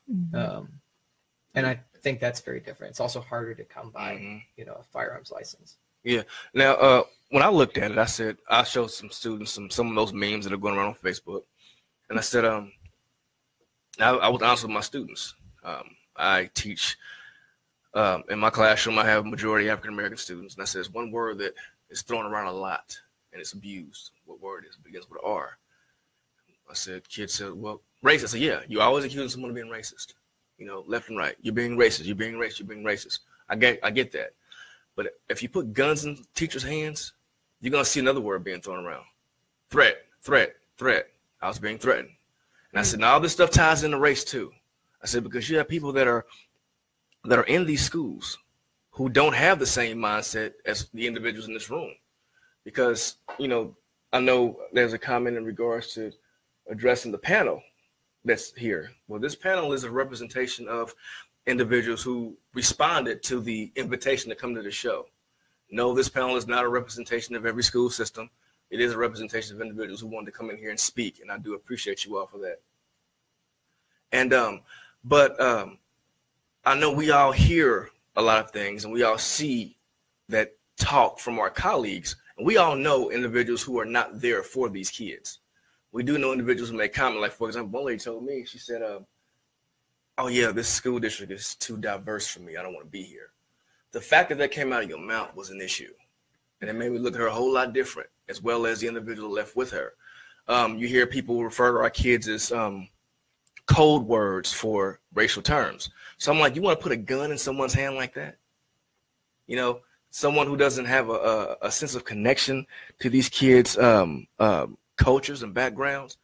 And I think that's very different. It's also harder to come by, a firearms license. Yeah. Now, when I looked at it, I showed some students some of those memes that are going around on Facebook. And I said, I was honest with my students. I teach in my classroom. I have a majority African-American students. And I said, there's one word that is thrown around a lot and it's abused. What word is it? Begins with an R. I said, kids said, well, racist. I said, yeah, you always accusing someone of being racist. Left and right. You're being racist. You're being racist. You're being racist. I get that. But if you put guns in teachers' hands, you're going to see another word being thrown around. Threat, threat, threat. I was being threatened. And I said, now all this stuff ties into race too. I said, because you have people that are in these schools who don't have the same mindset as the individuals in this room. Because, I know there's a comment in regards to addressing the panel that's here. Well, this panel is a representation of individuals who responded to the invitation to come to the show. No, this panel is not a representation of every school system. It is a representation of individuals who wanted to come in here and speak, and I do appreciate you all for that. And but I know we all hear a lot of things, and we all see that talk from our colleagues, and we all know individuals who are not there for these kids. We do know individuals who make comment, like, for example, one lady told me, she said, oh, yeah, this school district is too diverse for me. I don't want to be here. The fact that came out of your mouth was an issue, and it made me look at her a whole lot different, as well as the individual left with her. You hear people refer to our kids as code words for racial terms. So I'm like, you want to put a gun in someone's hand like that? You know, someone who doesn't have a sense of connection to these kids' cultures and backgrounds,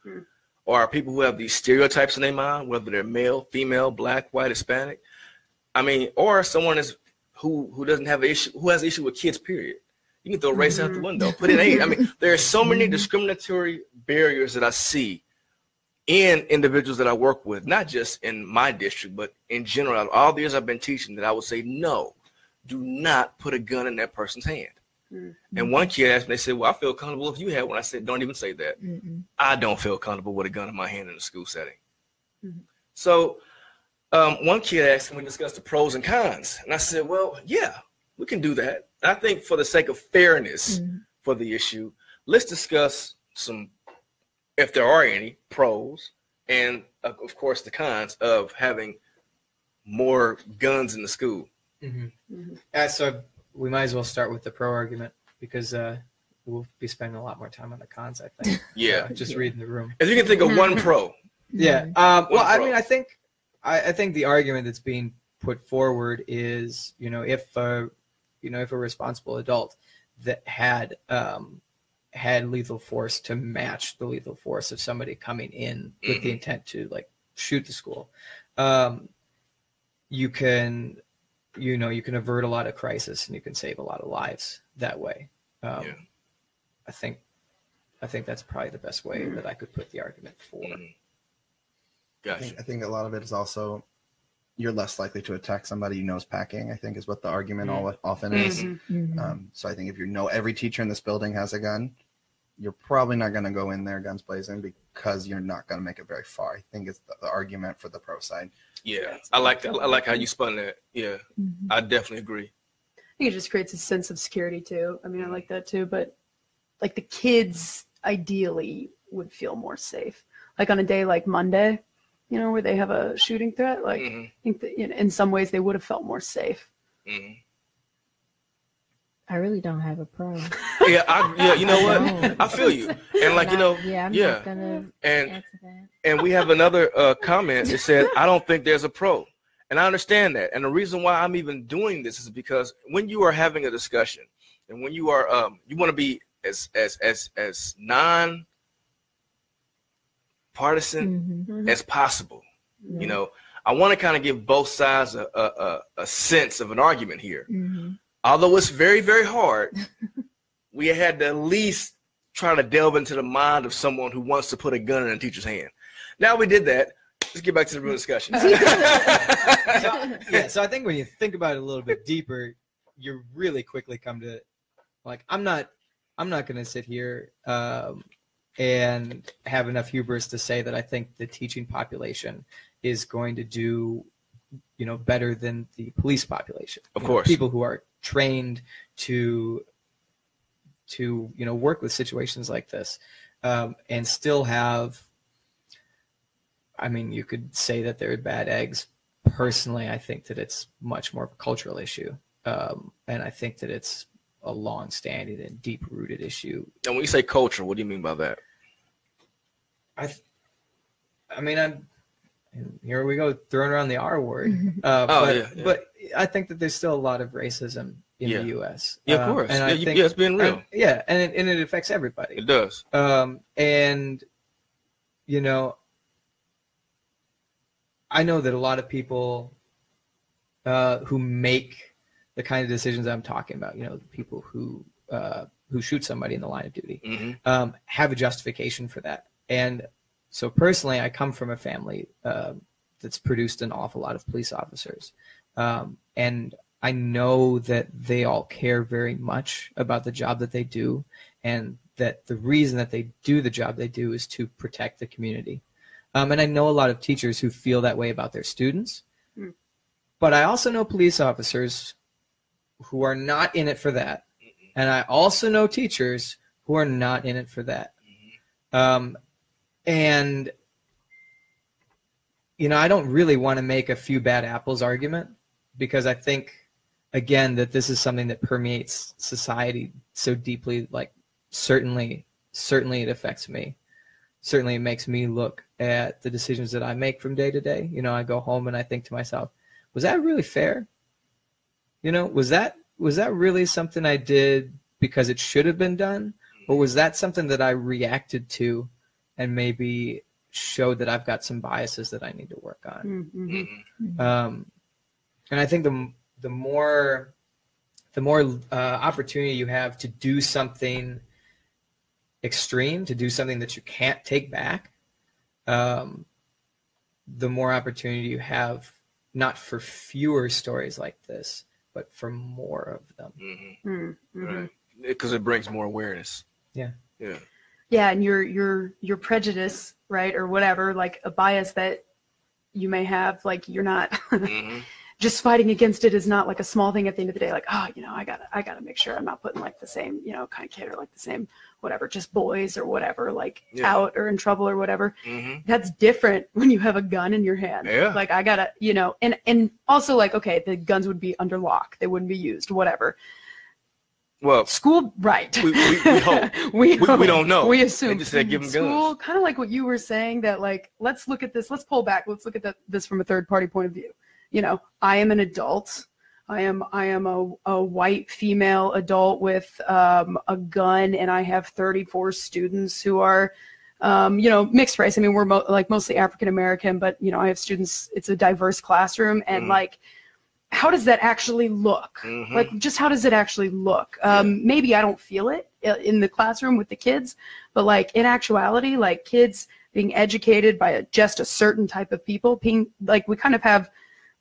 or people who have these stereotypes in their mind, whether they're male, female, black, white, Hispanic. I mean, or someone who doesn't have an issue, who has an issue with kids, period. You can throw race out the window, put in age. I mean, there are so many discriminatory barriers that I see in individuals that I work with, not just in my district, but in general. All the years I've been teaching, that I would say, no, do not put a gun in that person's hand. And one kid asked me, they said, well, I feel comfortable if you had one. I said, don't even say that. I don't feel comfortable with a gun in my hand in a school setting. So one kid asked me, we discussed the pros and cons. And I said, well, yeah, we can do that. I think for the sake of fairness for the issue, let's discuss some, if there are any, pros and, of course, the cons of having more guns in the school. So we might as well start with the pro argument, because we'll be spending a lot more time on the cons, I think. Yeah. Just reading the room. If you can think of one pro. Yeah. Well, I mean, I think the argument that's being put forward is, if a responsible adult that had lethal force to match the lethal force of somebody coming in with the intent to like shoot the school, you can avert a lot of crisis and you can save a lot of lives that way. I think that's probably the best way that I could put the argument for. Gotcha. I think a lot of it is also, you're less likely to attack somebody you know is packing, I think is what the argument often is. So I think if you know every teacher in this building has a gun, you're probably not going to go in there guns blazing, because you're not going to make it very far. I think it's the argument for the pro side. Yeah, I like that. I like how you spun that. Yeah, I definitely agree. I think it just creates a sense of security too. I mean, I like that too, but like the kids ideally would feel more safe. Like on a day like Monday, where they have a shooting threat, like I think that in some ways they would have felt more safe. I really don't have a pro. Yeah, you know what? I feel you. And like, I'm not gonna answer that. And we have another comment that said, I don't think there's a pro. And I understand that. And the reason why I'm even doing this is because when you are having a discussion and when you are, you want to be as non-partisan as possible. I want to kind of give both sides a sense of an argument here. Although it's very, very hard, we had to at least try to delve into the mind of someone who wants to put a gun in a teacher's hand. Now we did that. Let's get back to the real discussion. So I think when you think about it a little bit deeper, you really quickly come to, like, I'm not going to sit here and have enough hubris to say that I think the teaching population is going to do, better than the police population. Of course. People who are trained to work with situations like this, and still have, I mean, you could say that they're bad eggs. Personally, I think that it's much more of a cultural issue. And I think that it's a long-standing and deep-rooted issue. And when you say culture, what do you mean by that? Here we go, throwing around the R word. But I think that there's still a lot of racism in the U.S. Yeah, of course. And I think, it's being real. And it affects everybody. It does. I know that a lot of people who make the kind of decisions I'm talking about, the people who shoot somebody in the line of duty, have a justification for that. And so personally, I come from a family that's produced an awful lot of police officers. And I know that they all care very much about the job that they do, and that the reason that they do the job they do is to protect the community. And I know a lot of teachers who feel that way about their students. But I also know police officers who are not in it for that. And I also know teachers who are not in it for that. And, I don't really want to make a few bad apples argument, because I think, again, that this is something that permeates society so deeply. Like, certainly it affects me. certainly it makes me look at the decisions that I make from day to day. You know, I go home and I think to myself, was that really fair? You know, was that really something I did because it should have been done? Or was that something that I reacted to and maybe showed that I've got some biases that I need to work on? Mm-hmm. And I think the more opportunity you have to do something extreme, to do something that you can't take back, the more opportunity you have, not for fewer stories like this, but for more of them. Mm-hmm. Right. Because it brings more awareness. Yeah. Yeah, and your prejudice, right, or whatever, like a bias that you may have, like you're not just fighting against it is not like a small thing at the end of the day, like, oh, you know, I gotta make sure I'm not putting like the same, you know, kind of kid or like the same whatever, just boys or whatever, like out or in trouble or whatever. That's different when you have a gun in your hand. Like I gotta, you know, and also like, okay, the guns would be under lock, they wouldn't be used, whatever. Well, school, right? We hope. we don't know. We assume. They just said give them school, guns. kind of like what you were saying, that like, let's look at this. Let's pull back. Let's look at this from a third party point of view. You know, I am an adult. I am a white female adult with a gun, and I have 34 students who are, you know, mixed race. I mean, we're like mostly African American, but you know, I have students. It's a diverse classroom, and like, how does that actually look? Like, just how does it actually look? Maybe I don't feel it in the classroom with the kids, but like in actuality, like kids being educated by just a certain type of people, being like, we kind of have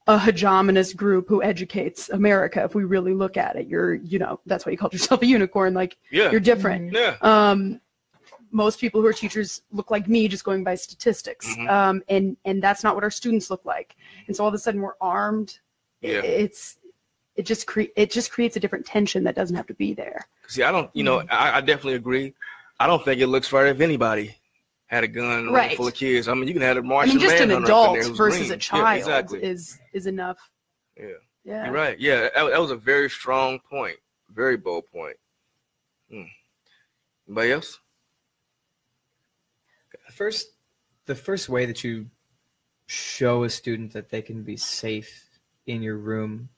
a hegemonous group who educates America. If we really look at it, you know, that's why you called yourself a unicorn. Like, you're different. Most people who are teachers look like me, just going by statistics. And that's not what our students look like. And so all of a sudden we're armed. It just creates a different tension that doesn't have to be there. See, I don't, you know, I definitely agree. I don't think it looks right if anybody had a gun full of kids. I mean, you can have a Martian just an manhunter adult up in there who's versus green. a child is enough. You're right. Yeah, that was a very strong point, very bold point. Anybody else? The first way that you show a student that they can be safe in your room,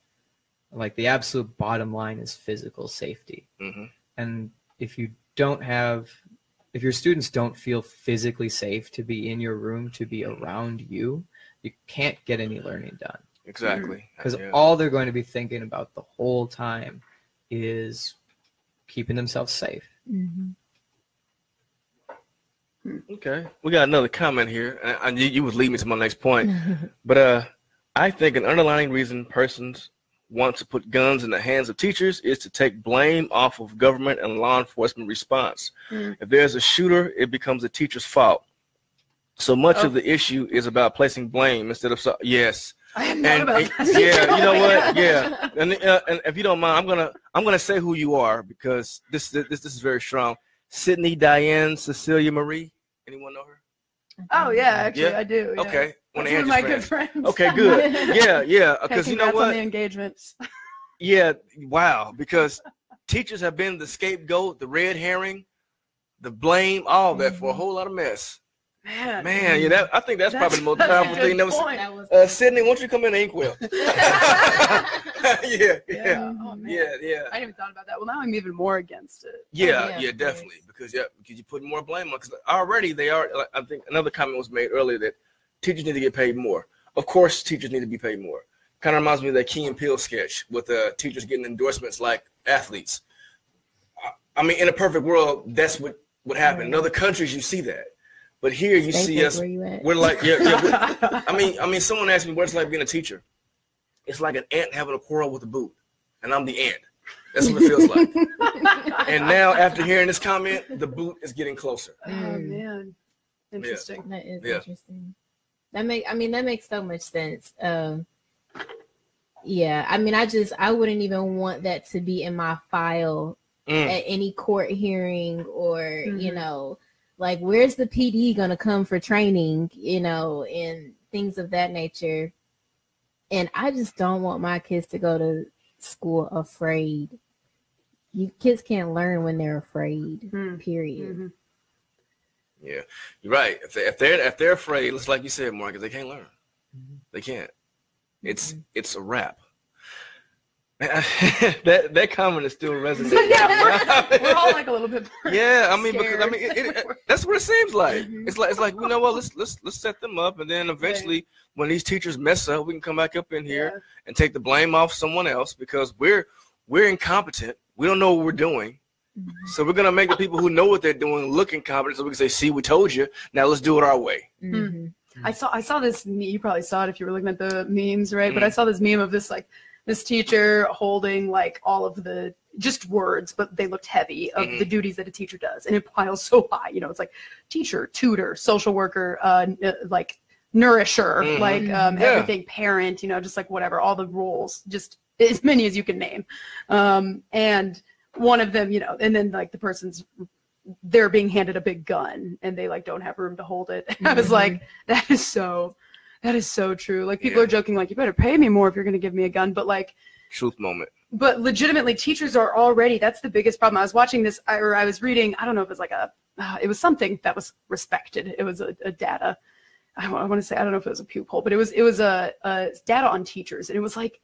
like the absolute bottom line, is physical safety. And if your students don't feel physically safe to be in your room, to be around you, you can't get any learning done. Exactly. Because all they're going to be thinking about the whole time is keeping themselves safe. Okay, we got another comment here, and you would lead me to my next point. But I think an underlying reason persons want to put guns in the hands of teachers is to take blame off of government and law enforcement response. If there's a shooter, it becomes the teacher's fault. So much of the issue is about placing blame instead of yes. I am not about that. Yeah, you know what? Yeah, and if you don't mind, I'm gonna say who you are, because this is very strong. Sydney Diane Cecilia Marie. Anyone know her? Oh yeah, actually I do. Yeah. Okay, one of my good friends. Okay, good. Yeah. Because you know what? On the engagements. Yeah, wow. Because teachers have been the scapegoat, the red herring, the blame, all that for a whole lot of mess. Man, yeah, I think that's probably the most powerful thing. Sydney, won't you come in Inkwell? Yeah. Oh, yeah. I didn't even thought about that. Well, now I'm even more against it. Yeah, definitely. Because you put more blame on. Because already they are. I think another comment was made earlier that teachers need to get paid more. Of course, teachers need to be paid more. Kind of reminds me of that Key and Peele sketch with teachers getting endorsements like athletes. I mean, in a perfect world, that's what would happen. In other countries, you see that. But here you see us, we're like, I mean, someone asked me what it's like being a teacher. It's like an ant having a quarrel with a boot, and I'm the ant. That's what it feels like. And now, after hearing this comment, the boot is getting closer. Oh man, interesting. That is interesting. That makes so much sense. Yeah, I mean, I wouldn't even want that to be in my file at any court hearing, or you know. Like, where's the PD going to come for training, you know, and things of that nature. And I just don't want my kids to go to school afraid. Kids can't learn when they're afraid, period. Yeah, you're right. If they're afraid, it's like you said, Marcus, they can't learn. They can't. It's a wrap. that comment is still resonating. Yeah, we're all like a little bit. Yeah, I mean, scared. because that's what it seems like. It's like you know what? Let's set them up, and then eventually, when these teachers mess up, we can come back up in here and take the blame off someone else because we're incompetent. We don't know what we're doing, so we're gonna make the people who know what they're doing look incompetent, so we can say, "See, we told you. Now let's do it our way." Mm-hmm. I saw this. You probably saw it if you were looking at the memes, right? But I saw this meme of this teacher holding like all of the just words, but they looked heavy of the duties that a teacher does, and it piles so high. You know, it's like teacher, tutor, social worker, like nourisher, like everything, parent. You know, just like whatever, all the roles, just as many as you can name. And one of them, you know, and then like they're being handed a big gun, and they like don't have room to hold it. I was like, that is so true. Like people are joking, like you better pay me more if you're going to give me a gun. But like truth moment. But legitimately, teachers are already. That's the biggest problem. I was watching this, or I was reading. I don't know if it was like it was something that was respected. It was a data. I want to say I don't know if it was a Pew poll, but it was a data on teachers, and it was like.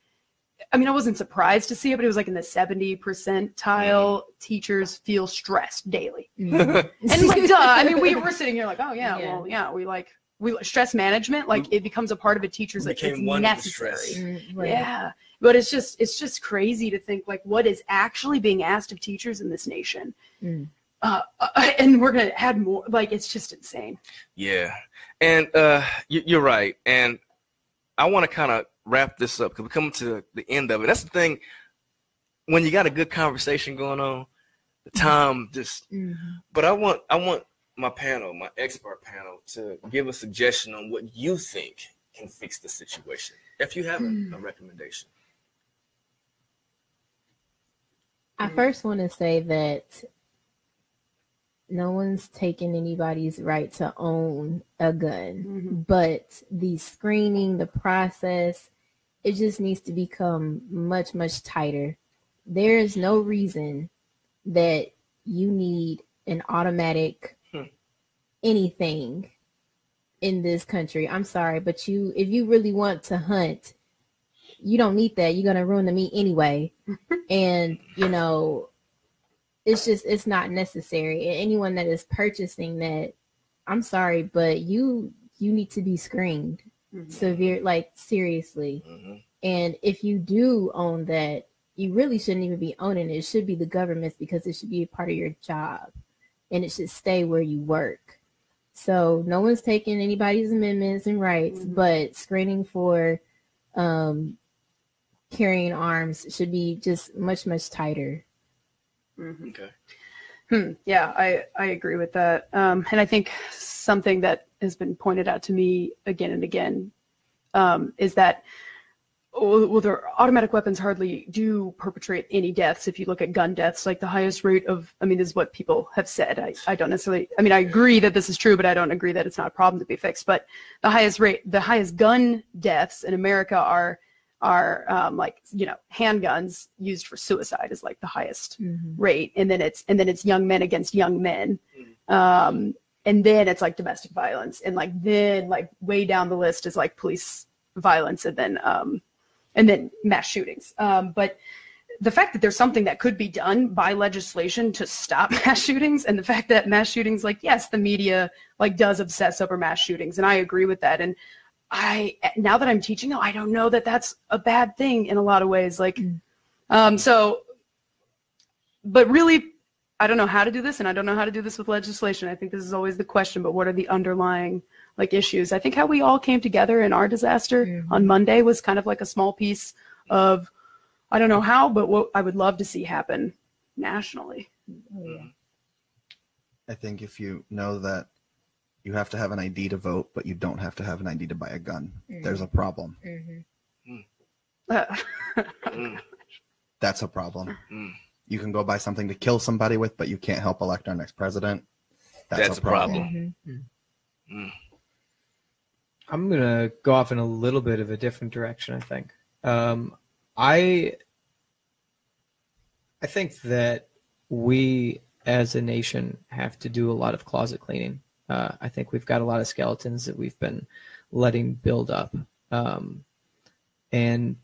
I mean, I wasn't surprised to see it, but it was like in the 70 percentile. Teachers feel stressed daily, and like, duh. I mean, we were sitting here like, oh yeah, well, yeah, we stress management, like it becomes a part of a teacher's like it's necessary. Yeah, but it's just crazy to think like what is actually being asked of teachers in this nation, and we're gonna add more. Like it's just insane. Yeah, and you're right, and I want to kind of wrap this up because we're coming to the end of it. That's the thing. When you got a good conversation going on, the time just. But I want my panel, my expert panel, to give a suggestion on what you think can fix the situation. If you have a recommendation. I first want to say that no one's taking anybody's right to own a gun, but the screening, the process, it just needs to become much, much tighter. There is no reason that you need an automatic anything in this country. I'm sorry, but if you really want to hunt, you don't need that. You're going to ruin the meat anyway. And, you know, it's not necessary. And anyone that is purchasing that, I'm sorry, but you need to be screened severe, like seriously. And if you do own that, you really shouldn't even be owning it. It should be the government's because it should be a part of your job and it should stay where you work. So no one's taking anybody's amendments and rights, but screening for carrying arms should be just much, much tighter. Okay. Yeah, I agree with that. And I think something that has been pointed out to me again and again is that their automatic weapons hardly do perpetrate any deaths. If you look at gun deaths, like the highest rate of, I mean, this is what people have said. I don't necessarily, I mean, I agree that this is true, but I don't agree that it's not a problem to be fixed. But the highest gun deaths in America are like, you know, handguns used for suicide is like the highest rate. And then it's young men against young men. And then it's like domestic violence. And like, then like way down the list is like police violence and then mass shootings. But the fact that there's something that could be done by legislation to stop mass shootings, and the fact that mass shootings, like, yes, the media like does obsess over mass shootings. And I agree with that. And now that I'm teaching, I don't know that that's a bad thing in a lot of ways. Like, but really, I don't know how to do this, and I don't know how to do this with legislation. I think this is always the question, but what are the underlying like issues? I think how we all came together in our disaster on Monday was kind of like a small piece of, I don't know how, but what I would love to see happen nationally. I think if you know that you have to have an ID to vote, but you don't have to have an ID to buy a gun, there's a problem. That's a problem. You can go buy something to kill somebody with, but you can't help elect our next president. That's a problem. I'm going to go off in a little bit of a different direction, I think. I think that we as a nation have to do a lot of closet cleaning. I think we've got a lot of skeletons that we've been letting build up. And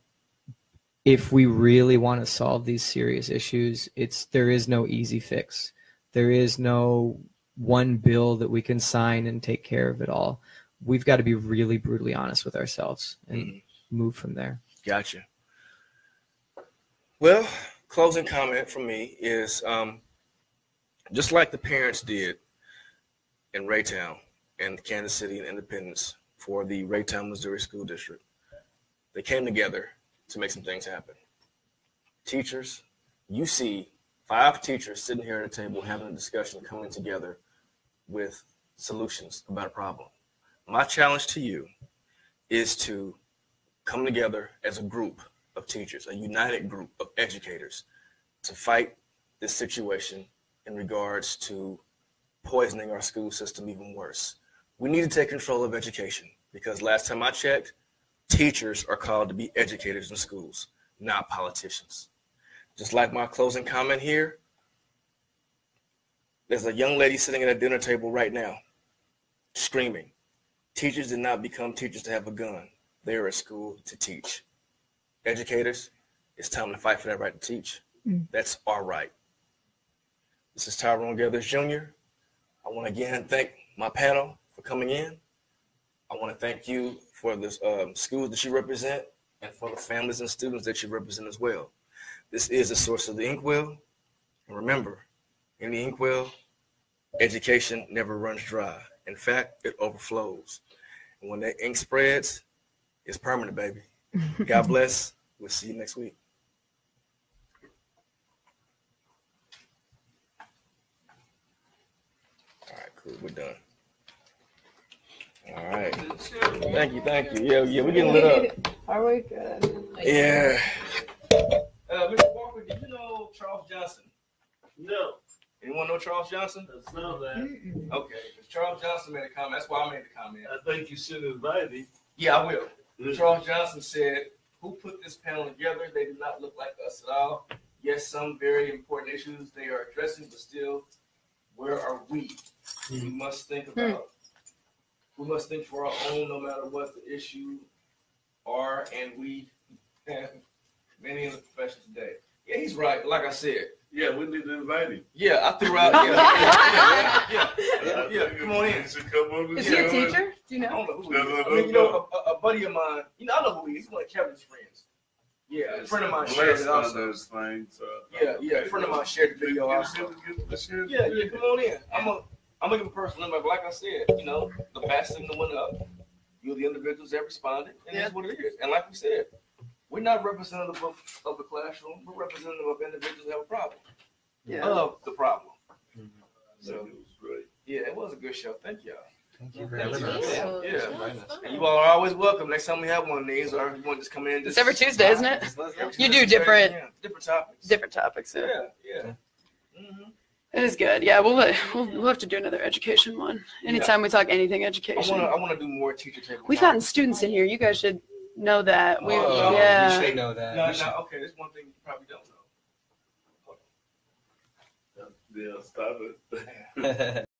if we really want to solve these serious issues, there is no easy fix. There is no one bill that we can sign and take care of it all. We've got to be really brutally honest with ourselves and move from there. Gotcha. Well, closing comment from me is just like the parents did in Raytown and Kansas City and Independence for the Raytown, Missouri School District. They came together to make some things happen. Teachers, you see 5 teachers sitting here at a table having a discussion, coming together with solutions about a problem. My challenge to you is to come together as a group of teachers, a united group of educators, to fight this situation in regards to poisoning our school system even worse. We need to take control of education because last time I checked, teachers are called to be educators in schools, not politicians. Just like my closing comment here, there's a young lady sitting at a dinner table right now screaming. Teachers did not become teachers to have a gun. They are at school to teach. Educators, it's time to fight for that right to teach. That's our right. This is Tyrone Gethers Jr. I want to again thank my panel for coming in. I want to thank you for the schools that you represent and for the families and students that you represent as well. This is the source of the Inkwell. And remember, in the Inkwell, education never runs dry. In fact, it overflows. And when that ink spreads, it's permanent, baby. God bless. We'll see you next week. All right, cool. We're done. All right. Thank you. Yeah, we're getting lit up. Are we good? Yeah. Mr. Walker, did you know Charles Johnson? No. Anyone know Charles Johnson? That's not that. Okay. Charles Johnson made a comment. That's why I made the comment. I think you should invite him. Yeah, I will. Charles Johnson said, who put this panel together? They did not look like us at all. Yes, some very important issues they are addressing, but still, where are we? We must think about, we must think for our own, no matter what the issue are, and we have many in the profession today. Yeah, he's right. Like I said. Yeah, we need to invite him. Yeah, I threw out. Yeah. Come on in. Is he a teacher? Do you I know? don't know who he is. I mean, you know, a buddy of mine. You know, I know who he is. He's one of Kevin's friends. Yeah, a friend of mine shared it also. Yeah, a friend of mine shared the video also. Yeah, come on in. I'm gonna give a personal number, but like I said, you know, the bat signal went up. You're the individuals that responded, and that's what it is. And like we said, we're not representative of the classroom. We're representative of individuals that have a problem. Of the problem. So, yeah, it was a good show. Thank y'all. Thank you very much. Yeah. And you all are always welcome. Next time we have one of these, or you want to just come in. It's every Tuesday, isn't it? You do different topics. Different topics. Yeah. It is good. Yeah, we'll have to do another education one. Anytime we talk anything education. I want to do more teacher table. We've gotten students in here. You guys should know that. We should know that. No, okay, there's one thing you probably don't know. Yeah, stop it.